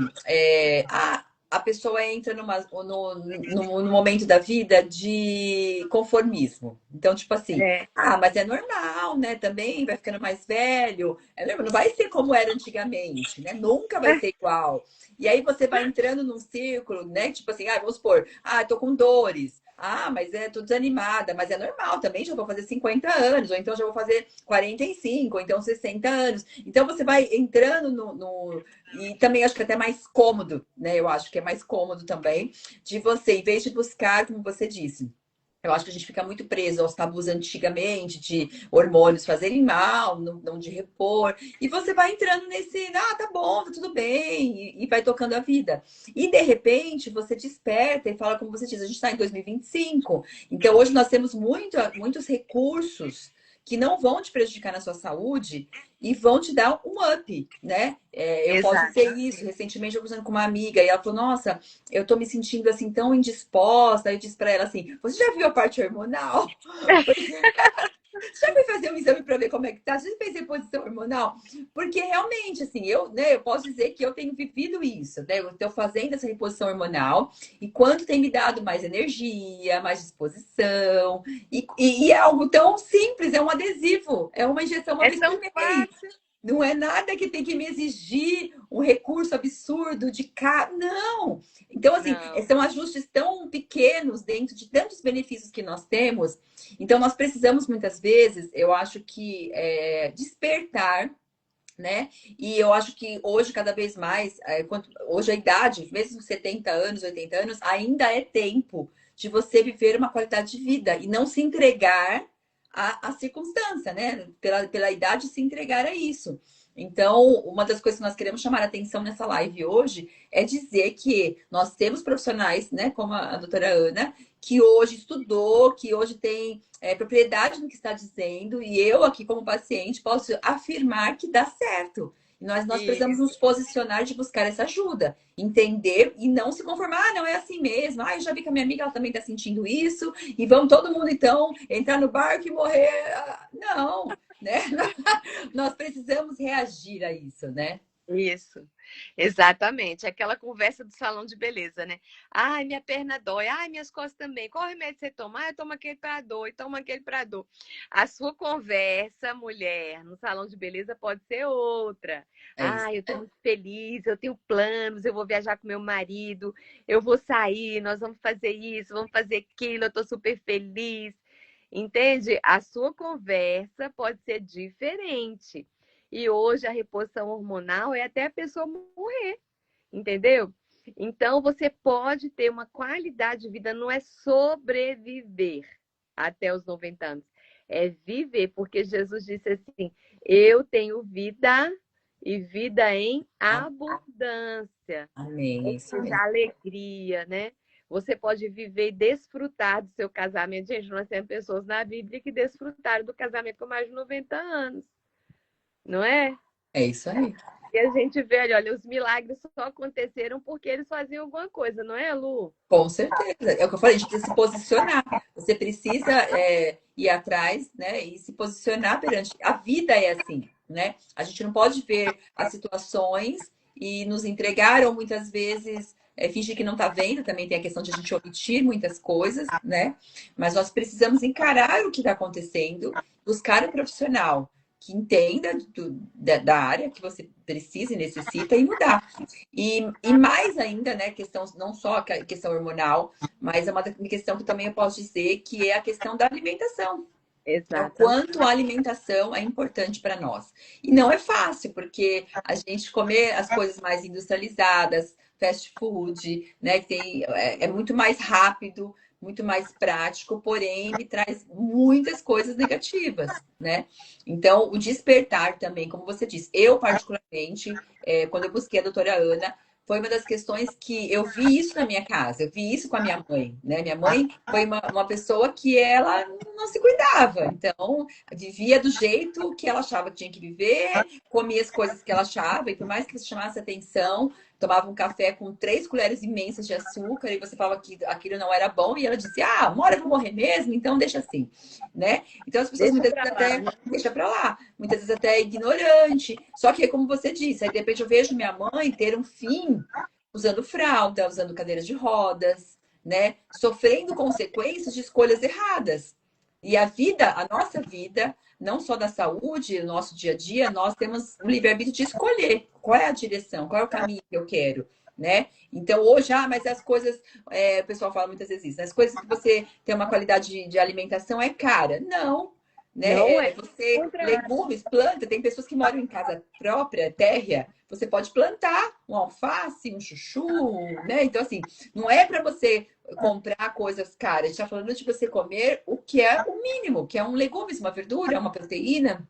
a pessoa entra no momento da vida de conformismo. Então, tipo assim, É, ah, mas é normal, né? Também vai ficando mais velho. É normal, não vai ser como era antigamente, né? Nunca vai ser igual. E aí você vai entrando num círculo, né? Tipo assim, ah, vamos supor, ah, tô com dores. Ah, mas tô desanimada, mas é normal também, já vou fazer 50 anos, ou então já vou fazer 45, ou então 60 anos. Então você vai entrando e também acho que é até mais cômodo, né? Eu acho que é mais cômodo também de você, em vez de buscar, como você disse. Eu acho que a gente fica muito preso aos tabus antigamente, de hormônios fazerem mal, não de repor. E você vai entrando nesse, ah, tá bom, tá tudo bem, e vai tocando a vida. E de repente você desperta e fala, como você diz, a gente está em 2025. Então hoje nós temos muitos recursos que não vão te prejudicar na sua saúde e vão te dar um up, né? Eu posso exato. dizer isso. Recentemente eu conversando com uma amiga e ela falou: Nossa, eu tô me sentindo assim tão indisposta. Aí eu disse pra ela assim: Você já viu a parte hormonal? Porque você já foi fazer um exame para ver como é que tá? Você já fez reposição hormonal? Porque realmente, assim, eu posso dizer que eu tenho vivido isso, né? Eu estou fazendo essa reposição hormonal e quanto tem me dado mais energia, mais disposição. E é algo tão simples, é um adesivo, é uma injeção uma É vez por tão mês. fácil. Não é nada que tem que me exigir um recurso absurdo de cá. Não! Então, assim, Não. são ajustes tão pequenos dentro de tantos benefícios que nós temos. Então, nós precisamos, muitas vezes, eu acho que despertar, né? E eu acho que hoje, cada vez mais, hoje a idade, mesmo com 70 anos, 80 anos, ainda é tempo de você viver uma qualidade de vida e não se entregar à circunstância, né? Pela idade, se entregar a isso. Então, uma das coisas que nós queremos chamar a atenção nessa live hoje é dizer que nós temos profissionais, né, como a doutora Ana, que hoje estudou, que hoje tem propriedade no que está dizendo, e eu aqui como paciente posso afirmar que dá certo. E nós precisamos nos Isso. posicionar de buscar essa ajuda, entender e não se conformar, ah, não é assim mesmo, ah, eu já vi que a minha amiga ela também está sentindo isso, e vamos todo mundo então entrar no barco e morrer. Não, né? Nós precisamos reagir a isso, né? Isso, exatamente. Aquela conversa do salão de beleza, né? Ai, minha perna dói. Ai, minhas costas também. Qual remédio você toma? Ah, eu tomo aquele para dor e tomo aquele para dor. A sua conversa, mulher, no salão de beleza pode ser outra. É isso. Ai, eu tô muito feliz, eu tenho planos, eu vou viajar com meu marido, eu vou sair, nós vamos fazer isso, vamos fazer aquilo, eu tô super feliz. Entende? A sua conversa pode ser diferente. E hoje a reposição hormonal é até a pessoa morrer, entendeu? Então você pode ter uma qualidade de vida, não é sobreviver até os 90 anos, é viver, porque Jesus disse assim: eu tenho vida e vida em abundância, Amém, é ou isso seja, mesmo. alegria, né? Você pode viver e desfrutar do seu casamento. Gente, nós temos pessoas na Bíblia que desfrutaram do casamento com mais de 90 anos, não é? É isso aí. E a gente vê, olha, os milagres só aconteceram porque eles faziam alguma coisa, não é, Lu? Com certeza. É o que eu falei, a gente precisa se posicionar. Você precisa ir atrás, né? E se posicionar perante. A vida é assim, né? A gente não pode ver as situações e nos entregar, ou muitas vezes fingir que não está vendo. Também tem a questão de a gente omitir muitas coisas, né? Mas nós precisamos encarar o que está acontecendo, buscar um profissional que entenda da área que você precisa e necessita e mudar. E mais ainda, né, questão, não só a questão hormonal, mas é uma questão que também eu posso dizer que é a questão da alimentação. É o Exatamente. quanto a alimentação é importante para nós. E não é fácil, porque a gente comer as coisas mais industrializadas, fast food, né, que é muito mais rápido, muito mais prático, porém me traz muitas coisas negativas, né? Então, o despertar também, como você disse, eu particularmente, quando eu busquei a doutora Ana, foi uma das questões que eu vi isso na minha casa, eu vi isso com a minha mãe, né? Minha mãe foi uma pessoa que ela não se cuidava, então vivia do jeito que ela achava que tinha que viver, comia as coisas que ela achava, e por mais que isso chamasse atenção, tomava um café com 3 colheres imensas de açúcar, e você falava que aquilo não era bom, e ela dizia, ah, uma hora eu vou morrer mesmo, então deixa assim, né? Então as pessoas Deixa muitas pra vezes lá, até né? deixa pra lá, muitas vezes até é ignorante, só que como você disse, aí de repente eu vejo minha mãe ter um fim usando fralda, usando cadeiras de rodas, né? Sofrendo consequências de escolhas erradas. E a vida, a nossa vida, não só da saúde, o nosso dia a dia, nós temos um livre-arbítrio de escolher qual é a direção, qual é o caminho que eu quero, né? Então, hoje, mas as coisas, o pessoal fala muitas vezes isso, as coisas que você tem uma qualidade de alimentação é cara. Não, Não né? é. Você, Contrário. legumes, planta, tem pessoas que moram em casa própria, térrea, você pode plantar um alface, um chuchu, né? Então, assim, não é para você comprar coisas caras. A gente está falando de você comer o que é o mínimo, que é um legumes, uma verdura, uma proteína.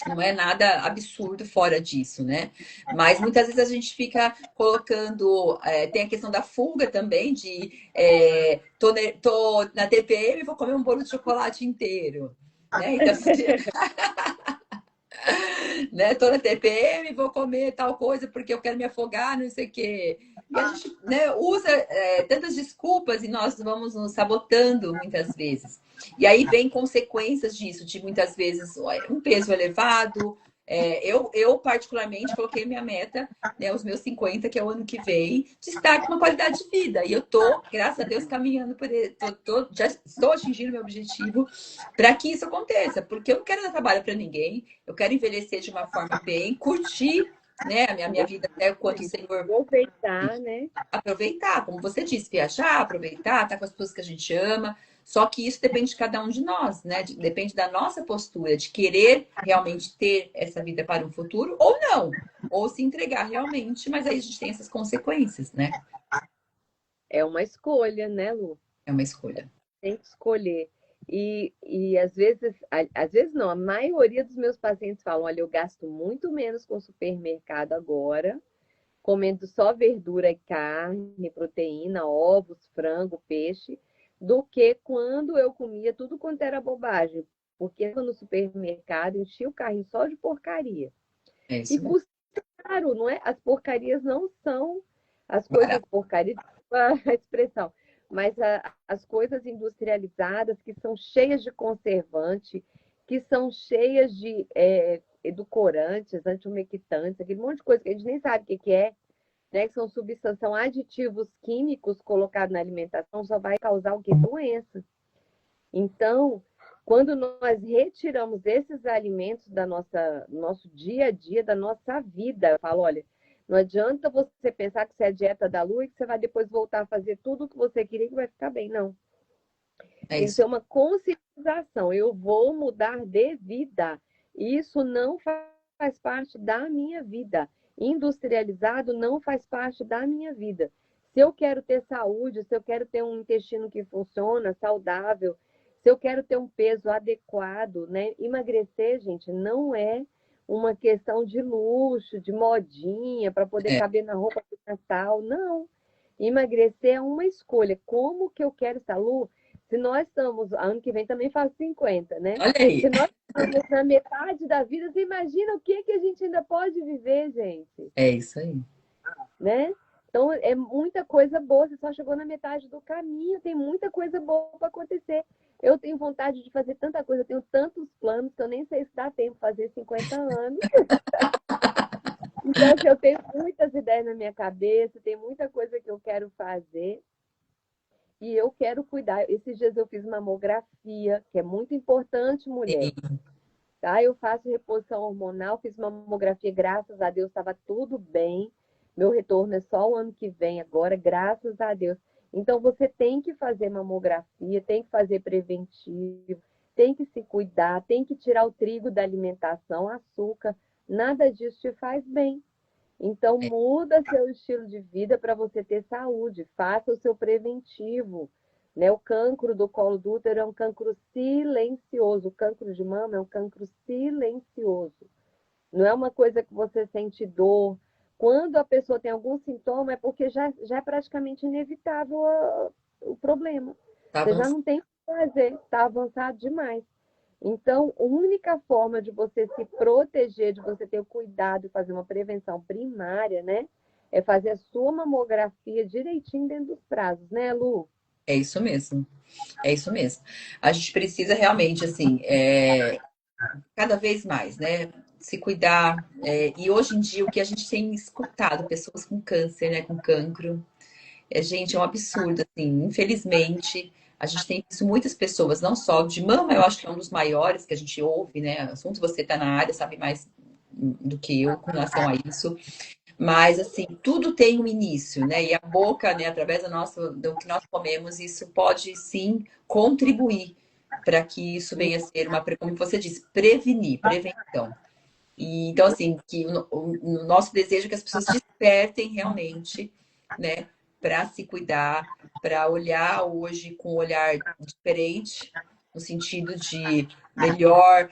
Não é nada absurdo fora disso, né? Mas muitas vezes a gente fica colocando. Tem a questão da fuga também, tô na TPM e vou comer um bolo de chocolate inteiro. Né? Então, né? Tô na TPM, vou comer tal coisa porque eu quero me afogar, não sei o quê. E a gente, né, usa tantas desculpas e nós vamos nos sabotando muitas vezes. E aí vem consequências disso, de muitas vezes um peso elevado, Eu, particularmente, coloquei minha meta, né, os meus 50, que é o ano que vem, de estar com uma qualidade de vida. E eu tô, graças a Deus, caminhando por ele. Já estou atingindo meu objetivo para que isso aconteça. Porque eu não quero dar trabalho para ninguém. Eu quero envelhecer de uma forma bem, curtir, né, a minha vida até o quanto o Senhor Aproveitar, né? aproveitar, como você disse, viajar, aproveitar, estar com as pessoas que a gente ama. Só que isso depende de cada um de nós, né? Depende da nossa postura, de querer realmente ter essa vida para um futuro ou não, ou se entregar realmente, mas aí a gente tem essas consequências, né? É uma escolha, né, Lu? É uma escolha. Tem que escolher. E às vezes não, a maioria dos meus pacientes falam: olha, eu gasto muito menos com supermercado agora, comendo só verdura e carne, proteína, ovos, frango, peixe, do que quando eu comia tudo quanto era bobagem. Porque no supermercado enchia o carrinho só de porcaria. É E isso mesmo. custa caro, não é? As porcarias não são as coisas Barato. porcarias, a expressão, mas as coisas industrializadas que são cheias de conservante, que são cheias de edulcorantes, antiumectantes, aquele monte de coisa que a gente nem sabe o que, que é, né? Que são aditivos químicos colocados na alimentação, só vai causar o que? Doença. Então, quando nós retiramos esses alimentos da nosso dia a dia, da nossa vida, eu falo, olha, não adianta você pensar que você é dieta da lua e que você vai depois voltar a fazer tudo o que você queria e que vai ficar bem. Não. É Tem que isso. ter uma conscientização. Eu vou mudar de vida. Isso não faz parte da minha vida. Industrializado não faz parte da minha vida. Se eu quero ter saúde, se eu quero ter um intestino que funciona, saudável, se eu quero ter um peso adequado, né? Emagrecer, gente, não é uma questão de luxo, de modinha, para poder É. caber na roupa de Natal. Não. Emagrecer é uma escolha. Como que eu quero estar, Lu? Se nós estamos, ano que vem também faz 50, né? Olha aí. Se nós estamos na metade da vida, você imagina o que, que a gente ainda pode viver, gente, É isso aí. né? Então, é muita coisa boa, você só chegou na metade do caminho, tem muita coisa boa para acontecer. Eu tenho vontade de fazer tanta coisa, eu tenho tantos planos que eu nem sei se dá tempo de fazer 50 anos. Então, assim, eu tenho muitas ideias na minha cabeça, tem muita coisa que eu quero fazer. E eu quero cuidar. Esses dias eu fiz mamografia, que é muito importante, mulher. Sim. Tá? Eu faço reposição hormonal, fiz mamografia, graças a Deus, estava tudo bem. Meu retorno é só o ano que vem agora, graças a Deus. Então você tem que fazer mamografia, tem que fazer preventivo, tem que se cuidar, tem que tirar o trigo da alimentação, açúcar, nada disso te faz bem. Então, É. muda seu estilo de vida para você ter saúde. Faça o seu preventivo. Né? O cancro do colo do útero é um cancro silencioso. O cancro de mama é um cancro silencioso. Não é uma coisa que você sente dor. Quando a pessoa tem algum sintoma, é porque já é praticamente inevitável o problema. Tá Você já avançando. não tem o que fazer, está avançado demais. Então, a única forma de você se proteger, de você ter o cuidado e fazer uma prevenção primária, né? É fazer a sua mamografia direitinho dentro dos prazos, né, Lu? É isso mesmo. É isso mesmo. A gente precisa realmente, assim, cada vez mais, né? Se cuidar. E hoje em dia, o que a gente tem escutado, pessoas com câncer, né? Com cancro, gente, é um absurdo, assim. Infelizmente, a gente tem visto muitas pessoas, não só de mama, eu acho que é um dos maiores que a gente ouve, né? Assunto, você está na área, sabe mais do que eu com relação a isso. Mas, assim, tudo tem um início, né? E a boca, né, através do que nós comemos, isso pode sim contribuir para que isso venha a ser como você disse, prevenção. E, então, assim, que o nosso desejo é que as pessoas despertem realmente, né, para se cuidar, para olhar hoje com um olhar diferente, no sentido de melhor,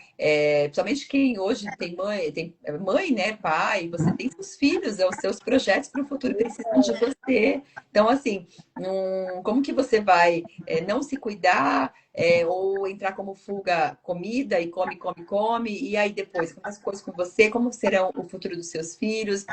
principalmente quem hoje tem mãe, né, pai, você tem seus filhos, os seus projetos para o futuro precisam de você. Então, assim, como que você vai não se cuidar? Ou entrar como fuga comida e come, come, come, e aí depois, como as coisas com você, como será o futuro dos seus filhos?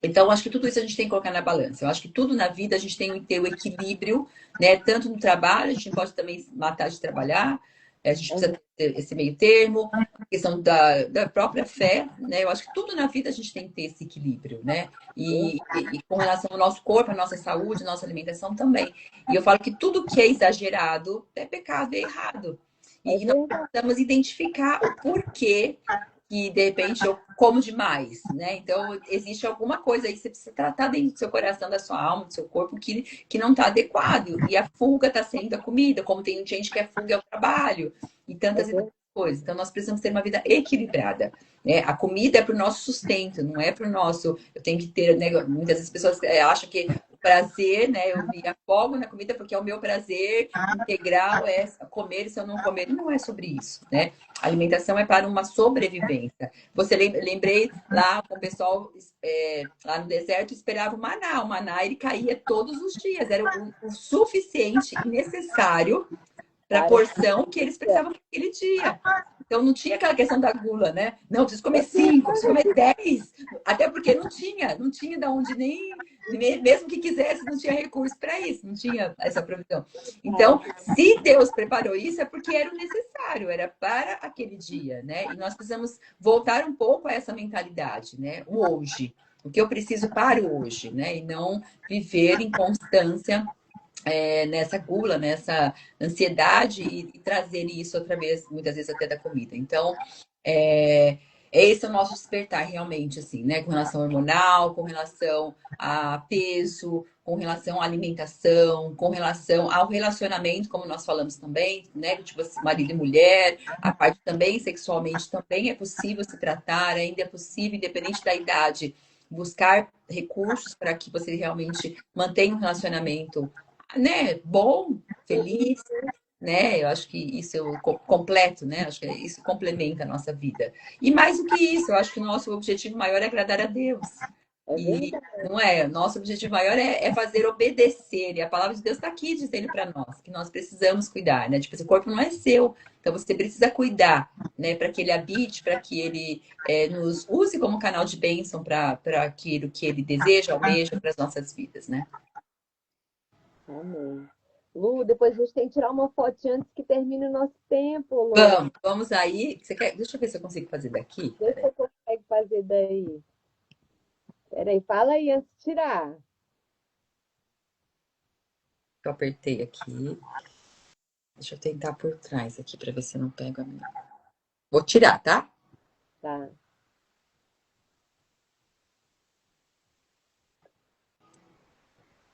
Então, acho que tudo isso a gente tem que colocar na balança. Eu acho que tudo na vida a gente tem que ter o equilíbrio, né? Tanto no trabalho, a gente não pode também matar de trabalhar, A gente precisa ter esse meio termo, a questão da própria fé, né? Eu acho que tudo na vida a gente tem que ter esse equilíbrio, né? E com relação ao nosso corpo, à nossa saúde, à nossa alimentação também. E eu falo que tudo que é exagerado é pecado, é errado. E nós precisamos identificar o porquê que, de repente, eu como demais, né? Então, existe alguma coisa aí que você precisa tratar dentro do seu coração, da sua alma, do seu corpo, que não está adequado. E a fuga está sendo a comida, como tem gente que a fuga é o trabalho, e tantas e tantas coisas. Então, nós precisamos ter uma vida equilibrada. Né? A comida é para o nosso sustento, não é para o nosso. Eu tenho que ter, né? Muitas vezes as pessoas acham que o prazer, né? Eu me afogo na comida porque é o meu prazer integral é comer, e se eu não comer, não é sobre isso, né? A alimentação é para uma sobrevivência. Você lembrei lá com o pessoal lá no deserto esperava o maná ele caía todos os dias, era o suficiente e necessário para a porção que eles precisavam naquele dia. Então não tinha aquela questão da gula, né? Não, preciso comer 5, preciso comer 10. Até porque não tinha de onde nem mesmo que quisesse, não tinha recurso para isso, não tinha essa provisão. Então, se Deus preparou isso, é porque era o necessário, era para aquele dia, né? E nós precisamos voltar um pouco a essa mentalidade, né? O hoje, o que eu preciso para o hoje, né? E não viver em constância nessa gula, nessa ansiedade e trazer isso outra vez, muitas vezes até da comida. Então, esse é o nosso despertar realmente, assim, né? Com relação ao hormonal, com relação a peso, com relação à alimentação, com relação ao relacionamento, como nós falamos também, né? Tipo assim, marido e mulher, a parte também sexualmente também é possível se tratar, ainda é possível, independente da idade, buscar recursos para que você realmente mantenha um relacionamento né, bom, feliz, né? Eu acho que isso é o completo, né? Acho que isso complementa a nossa vida. E mais do que isso, eu acho que o nosso objetivo maior é agradar a Deus. E não é, nosso objetivo maior é fazer obedecer. E a palavra de Deus está aqui dizendo para nós que nós precisamos cuidar, né? Tipo, esse corpo não é seu, então você precisa cuidar, né? Para que ele habite, para que ele nos use como canal de bênção para aquilo que ele deseja, almeja para as nossas vidas, né? Amém. Lu, depois a gente tem que tirar uma fotinha antes que termine o nosso tempo, Lu. Vamos aí. Você quer? Deixa eu ver se eu consigo fazer daqui. Vê se você consegue fazer daí. Peraí, fala aí antes de tirar. Eu apertei aqui. Deixa eu tentar por trás aqui para ver se eu não pego a minha. Vou tirar, tá? Tá.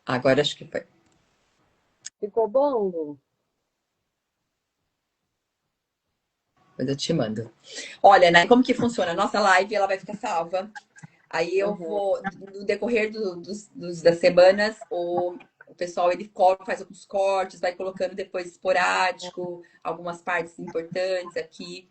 Agora acho que foi. Ficou bom, Lu? Depois eu te mando. Olha, né, como que funciona? A nossa live ela vai ficar salva. Aí eu vou, no decorrer das semanas, o pessoal ele faz alguns cortes, vai colocando depois esporádico, algumas partes importantes aqui.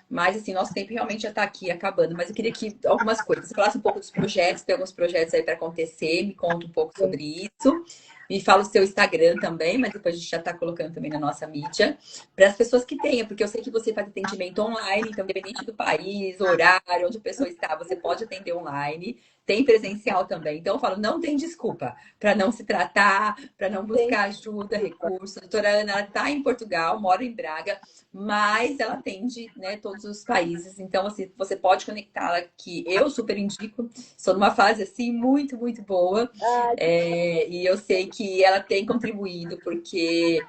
Mas assim, nosso tempo realmente já está aqui acabando. Mas eu queria que algumas coisas. Você falasse um pouco dos projetos, tem alguns projetos aí para acontecer, me conta um pouco sobre isso. Me fala o seu Instagram também, mas depois a gente já está colocando também na nossa mídia, para as pessoas que tenham, porque eu sei que você faz atendimento online, então, independente do país, horário, onde a pessoa está, você pode atender online, tem presencial também. Então, eu falo, não tem desculpa para não se tratar, para não buscar ajuda, recurso. A doutora Ana está em Portugal, mora em Braga, mas ela atende né, todos os países. Então, assim, você pode conectá-la, que eu super indico. Estou numa fase assim muito, muito boa. E eu sei que ela tem contribuído, porque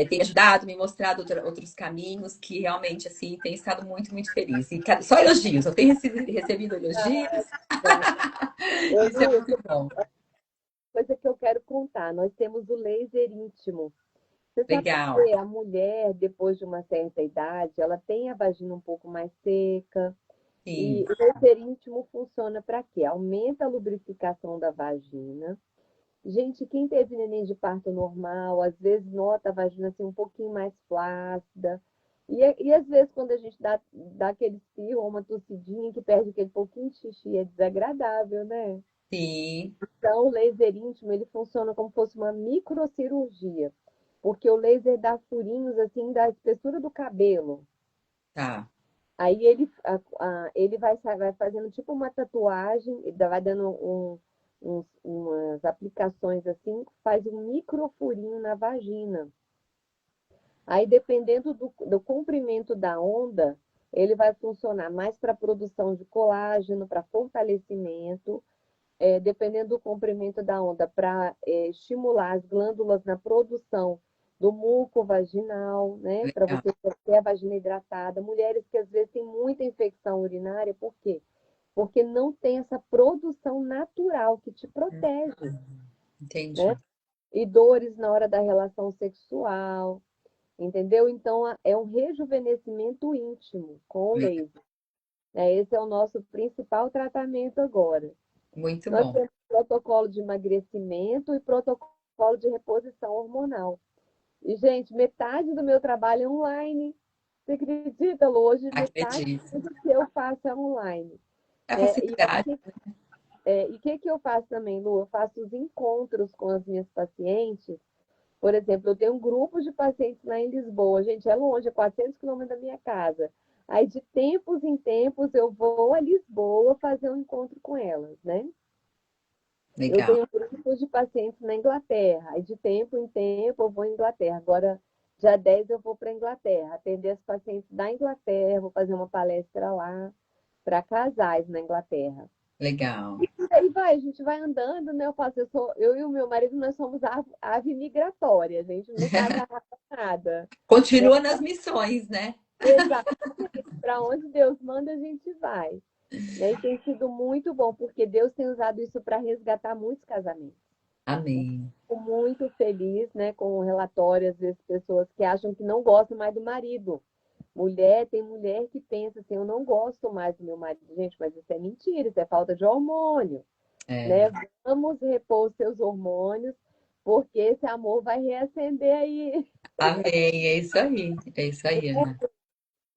tem ajudado, me mostrado outros caminhos que realmente assim tem estado muito, muito feliz. E só elogios, eu tenho recebido elogios. Isso é muito bom. Coisa que eu quero contar. Nós temos o laser íntimo. Você sabe Legal. que a mulher, depois de uma certa idade, ela tem a vagina um pouco mais seca. Sim, E o laser íntimo funciona para quê? Aumenta a lubrificação da vagina. Gente, quem teve neném de parto normal, às vezes nota a vagina assim um pouquinho mais flácida. E às vezes, quando a gente dá aquele espirro ou uma tossidinha que perde aquele pouquinho de xixi, é desagradável, né? sim, Então, o laser íntimo, ele funciona como se fosse uma microcirurgia, porque o laser dá furinhos assim da espessura do cabelo. tá. Aí ele vai fazendo tipo uma tatuagem, ele vai dando umas aplicações assim, faz um microfurinho na vagina. Aí, dependendo do comprimento da onda, ele vai funcionar mais para produção de colágeno, para fortalecimento, dependendo do comprimento da onda, para estimular as glândulas na produção do muco vaginal, né? Para Legal. você ter a vagina hidratada. Mulheres que às vezes têm muita infecção urinária, por quê? Porque não tem essa produção natural que te protege, né? Entendi. E dores na hora da relação sexual, entendeu? Então, é um rejuvenescimento íntimo com o Legal. laser. Né? Esse é o nosso principal tratamento agora. Muito Nós bom. temos protocolo de emagrecimento e protocolo de reposição hormonal. E, gente, metade do meu trabalho é online. Você acredita, Lu? Hoje, metade Acredito. do que eu faço é online. É a Né? facilidade. E o que eu faço também, Lu? Eu faço os encontros com as minhas pacientes. Por exemplo, eu tenho um grupo de pacientes lá em Lisboa. Gente, é longe, é 400 quilômetros da minha casa. Aí, de tempos em tempos, eu vou a Lisboa fazer um encontro com elas, né? Eu Legal. tenho grupos de pacientes na Inglaterra. Aí, de tempo em tempo, eu vou à Inglaterra. Agora, dia 10 eu vou para a Inglaterra, atender as pacientes da Inglaterra, vou fazer uma palestra lá para casais na Inglaterra. Legal. E aí vai, a gente vai andando, né? Eu e o meu marido, nós somos ave migratória, a gente não se agarra a nada, né? Continua nas missões, né? Exatamente. Para onde Deus manda, a gente vai. Né? E tem sido muito bom, porque Deus tem usado isso para resgatar muitos casamentos. Amém. Fico muito feliz, né, com o relatório, às vezes, pessoas que acham que não gostam mais do marido. Tem mulher que pensa assim, eu não gosto mais do meu marido. Gente, mas isso é mentira, isso é falta de hormônio, É. né? Vamos repor os seus hormônios, porque esse amor vai reacender aí. Amém. É isso aí. É isso aí, Ana.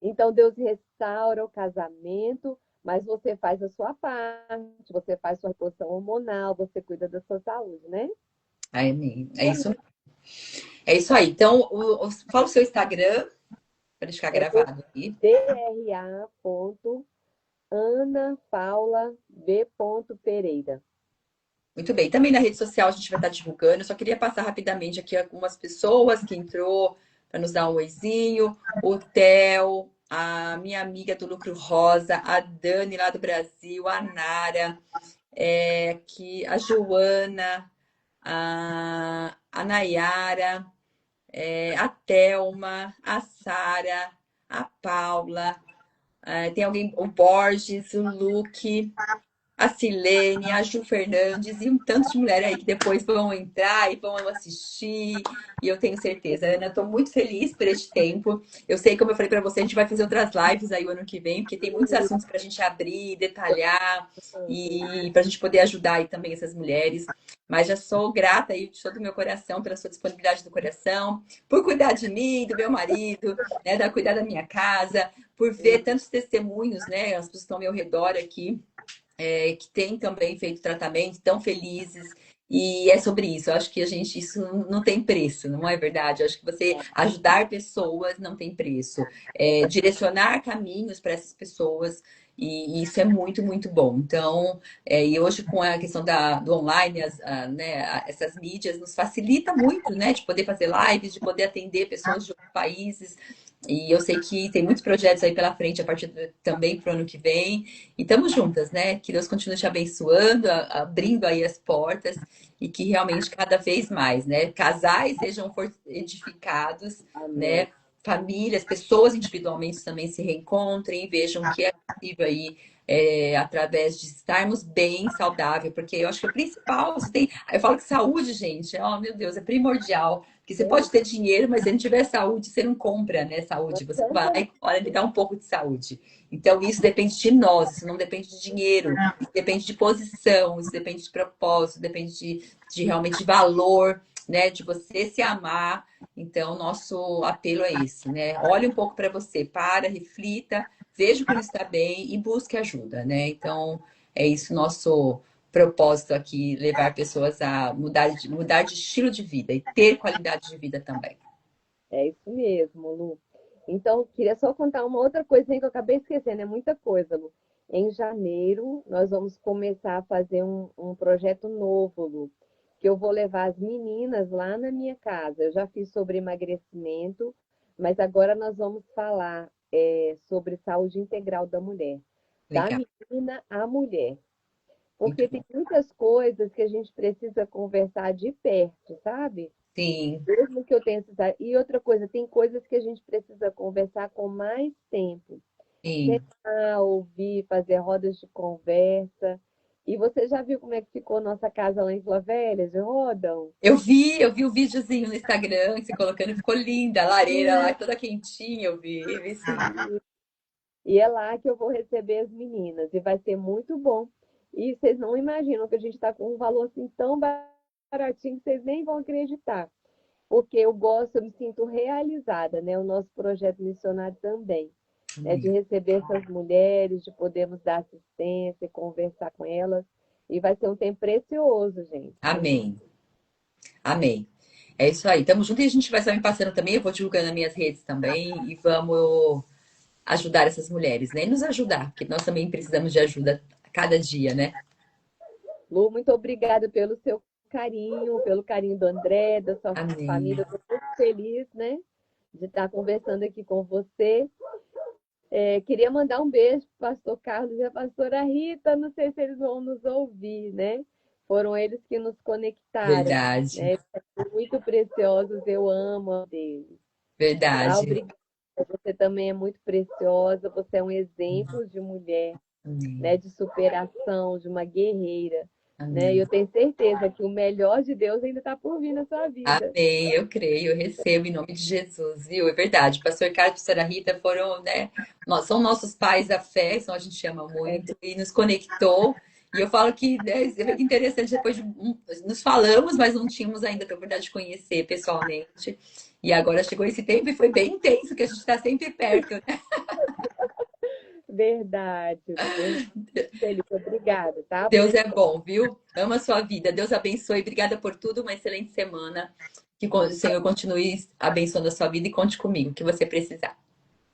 Então, Deus restaura o casamento, mas você faz a sua parte, você faz sua reposição hormonal, você cuida da sua saúde, né? Amém. É isso aí. Então, fala o seu Instagram para deixar É gravado aqui. dra.anapaulab.pereira. Muito bem. Também na rede social a gente vai estar divulgando. Eu só queria passar rapidamente aqui algumas pessoas que entrou para nos dar um oizinho. O Theo, a minha amiga do Lucro Rosa, a Dani lá do Brasil, a Nara, a Joana, a Nayara, a Thelma, a Sara, a Paula, tem alguém, o Borges, o Luke, a Silene, a Ju Fernandes e um tanto de mulher aí que depois vão entrar e vão assistir. E eu tenho certeza, Ana, eu estou muito feliz por este tempo. Eu sei, como eu falei para você, a gente vai fazer outras lives aí o ano que vem, porque tem muitos assuntos para a gente abrir, detalhar e para a gente poder ajudar aí também essas mulheres. Mas já sou grata aí de todo o meu coração pela sua disponibilidade do coração, por cuidar de mim, do meu marido, né, da cuidar da minha casa, por ver tantos testemunhos, né, as pessoas que estão ao meu redor aqui que têm também feito tratamento, tão felizes. E é sobre isso. Eu acho que isso não tem preço, não é verdade? Eu acho que você ajudar pessoas não tem preço. Direcionar caminhos para essas pessoas. E isso é muito, muito bom. Então, e hoje com a questão do online, essas mídias nos facilita muito, né? De poder fazer lives, de poder atender pessoas de outros países. E eu sei que tem muitos projetos aí pela frente, também para o ano que vem. E estamos juntas, né? Que Deus continue te abençoando, abrindo aí as portas e que realmente cada vez mais, né? Casais sejam edificados, Amém. né? Famílias, pessoas individualmente também se reencontrem e vejam que é possível aí através de estarmos bem, saudável, porque eu acho que o principal, eu falo que saúde, gente, oh meu Deus, é primordial. Porque você pode ter dinheiro, mas se não tiver saúde, você não compra, né? Saúde. Você vai, olha, me dá um pouco de saúde. Então, isso depende de nós, isso não depende de dinheiro, isso depende de posição, isso depende de propósito, depende de realmente de valor, né? De você se amar. Então, nosso apelo é esse, né? Olhe um pouco para você, reflita, veja o que não está bem e busque ajuda, né? Então, é isso nosso propósito aqui, levar pessoas a mudar de estilo de vida e ter qualidade de vida também. É isso mesmo, Lu. Então, queria só contar uma outra coisa aí que eu acabei esquecendo, é muita coisa, Lu. Em janeiro, nós vamos começar a fazer um projeto novo, Lu, que eu vou levar as meninas lá na minha casa. Eu já fiz sobre emagrecimento, Mas agora nós vamos falar sobre saúde integral da mulher, da Legal. menina à mulher. Muito Porque bom. tem muitas coisas que a gente precisa conversar de perto, sabe? Sim, Mesmo que eu tenha essa... E outra coisa, tem coisas que a gente precisa conversar com mais tempo. sim. Sentar, ouvir, fazer rodas de conversa. E você já viu como é que ficou nossa casa lá em Vila Velha, de Rodão? Eu vi o videozinho no Instagram, você colocando, ficou linda, a lareira lá, toda quentinha, eu vi sim. E é lá que eu vou receber as meninas. E vai ser muito bom. E vocês não imaginam que a gente está com um valor assim tão baratinho que vocês nem vão acreditar. Porque eu gosto, eu me sinto realizada, né? O nosso projeto missionário também, né? De Amém. receber essas mulheres, de podermos dar assistência, conversar com elas. E vai ser um tempo precioso, gente. Amém. Amém. É isso aí. Tamo junto e a gente vai estar me passando também. Eu vou divulgando nas minhas redes também e vamos ajudar essas mulheres, né? E nos ajudar, porque nós também precisamos de ajuda a cada dia, né? Lu, muito obrigada pelo seu carinho, pelo carinho do André, da sua Amém. família. Estou muito feliz, né? De estar conversando aqui com você. Queria mandar um beijo para o pastor Carlos e a pastora Rita. Não sei se eles vão nos ouvir, né? Foram eles que nos conectaram, Verdade. né? São muito preciosos, eu amo a deles. Tá? Verdade. Obrigada. Você também é muito preciosa. Você é um exemplo de mulher, Amém. né? De superação, de uma guerreira. Né? E Amém. eu tenho certeza que o melhor de Deus ainda está por vir na sua vida. Amém, eu creio, eu recebo em nome de Jesus, viu? É verdade. Pastor Carlos e Pastora Rita foram, né? São nossos pais da fé, então a gente ama É muito e nos conectou. E eu falo que né, é interessante, depois nos falamos, mas não tínhamos ainda a oportunidade de conhecer pessoalmente. E agora chegou esse tempo e foi bem intenso, que a gente está sempre perto, né? verdade. Feliz, obrigada, tá? Por Deus esse é bom, viu? Ama a sua vida. Deus abençoe. Obrigada por tudo. Uma excelente semana. Que o Senhor continue abençoando a sua vida e conte comigo, o que você precisar.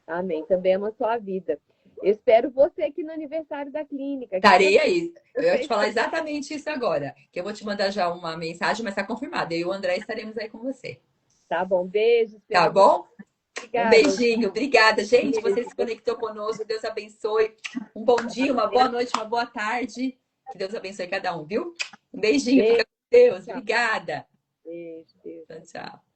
Amém. Também ama a sua vida. Espero você aqui no aniversário da clínica. Estarei aí. Eu ia te Vocês falar estão... exatamente isso agora. Que eu vou te mandar já uma mensagem, mas está confirmado. Eu e o André estaremos aí com você. Tá bom. Beijo. Tá Espero você. bom? Um Obrigada. beijinho. Obrigada, gente. Você Beijo. se conectou conosco. Deus abençoe. Um bom dia, uma boa noite, uma boa tarde. Que Deus abençoe cada um, viu? Um beijinho. Fica Beijo. com Deus. Tchau. Obrigada. Beijo. Beijo. Tchau, tchau.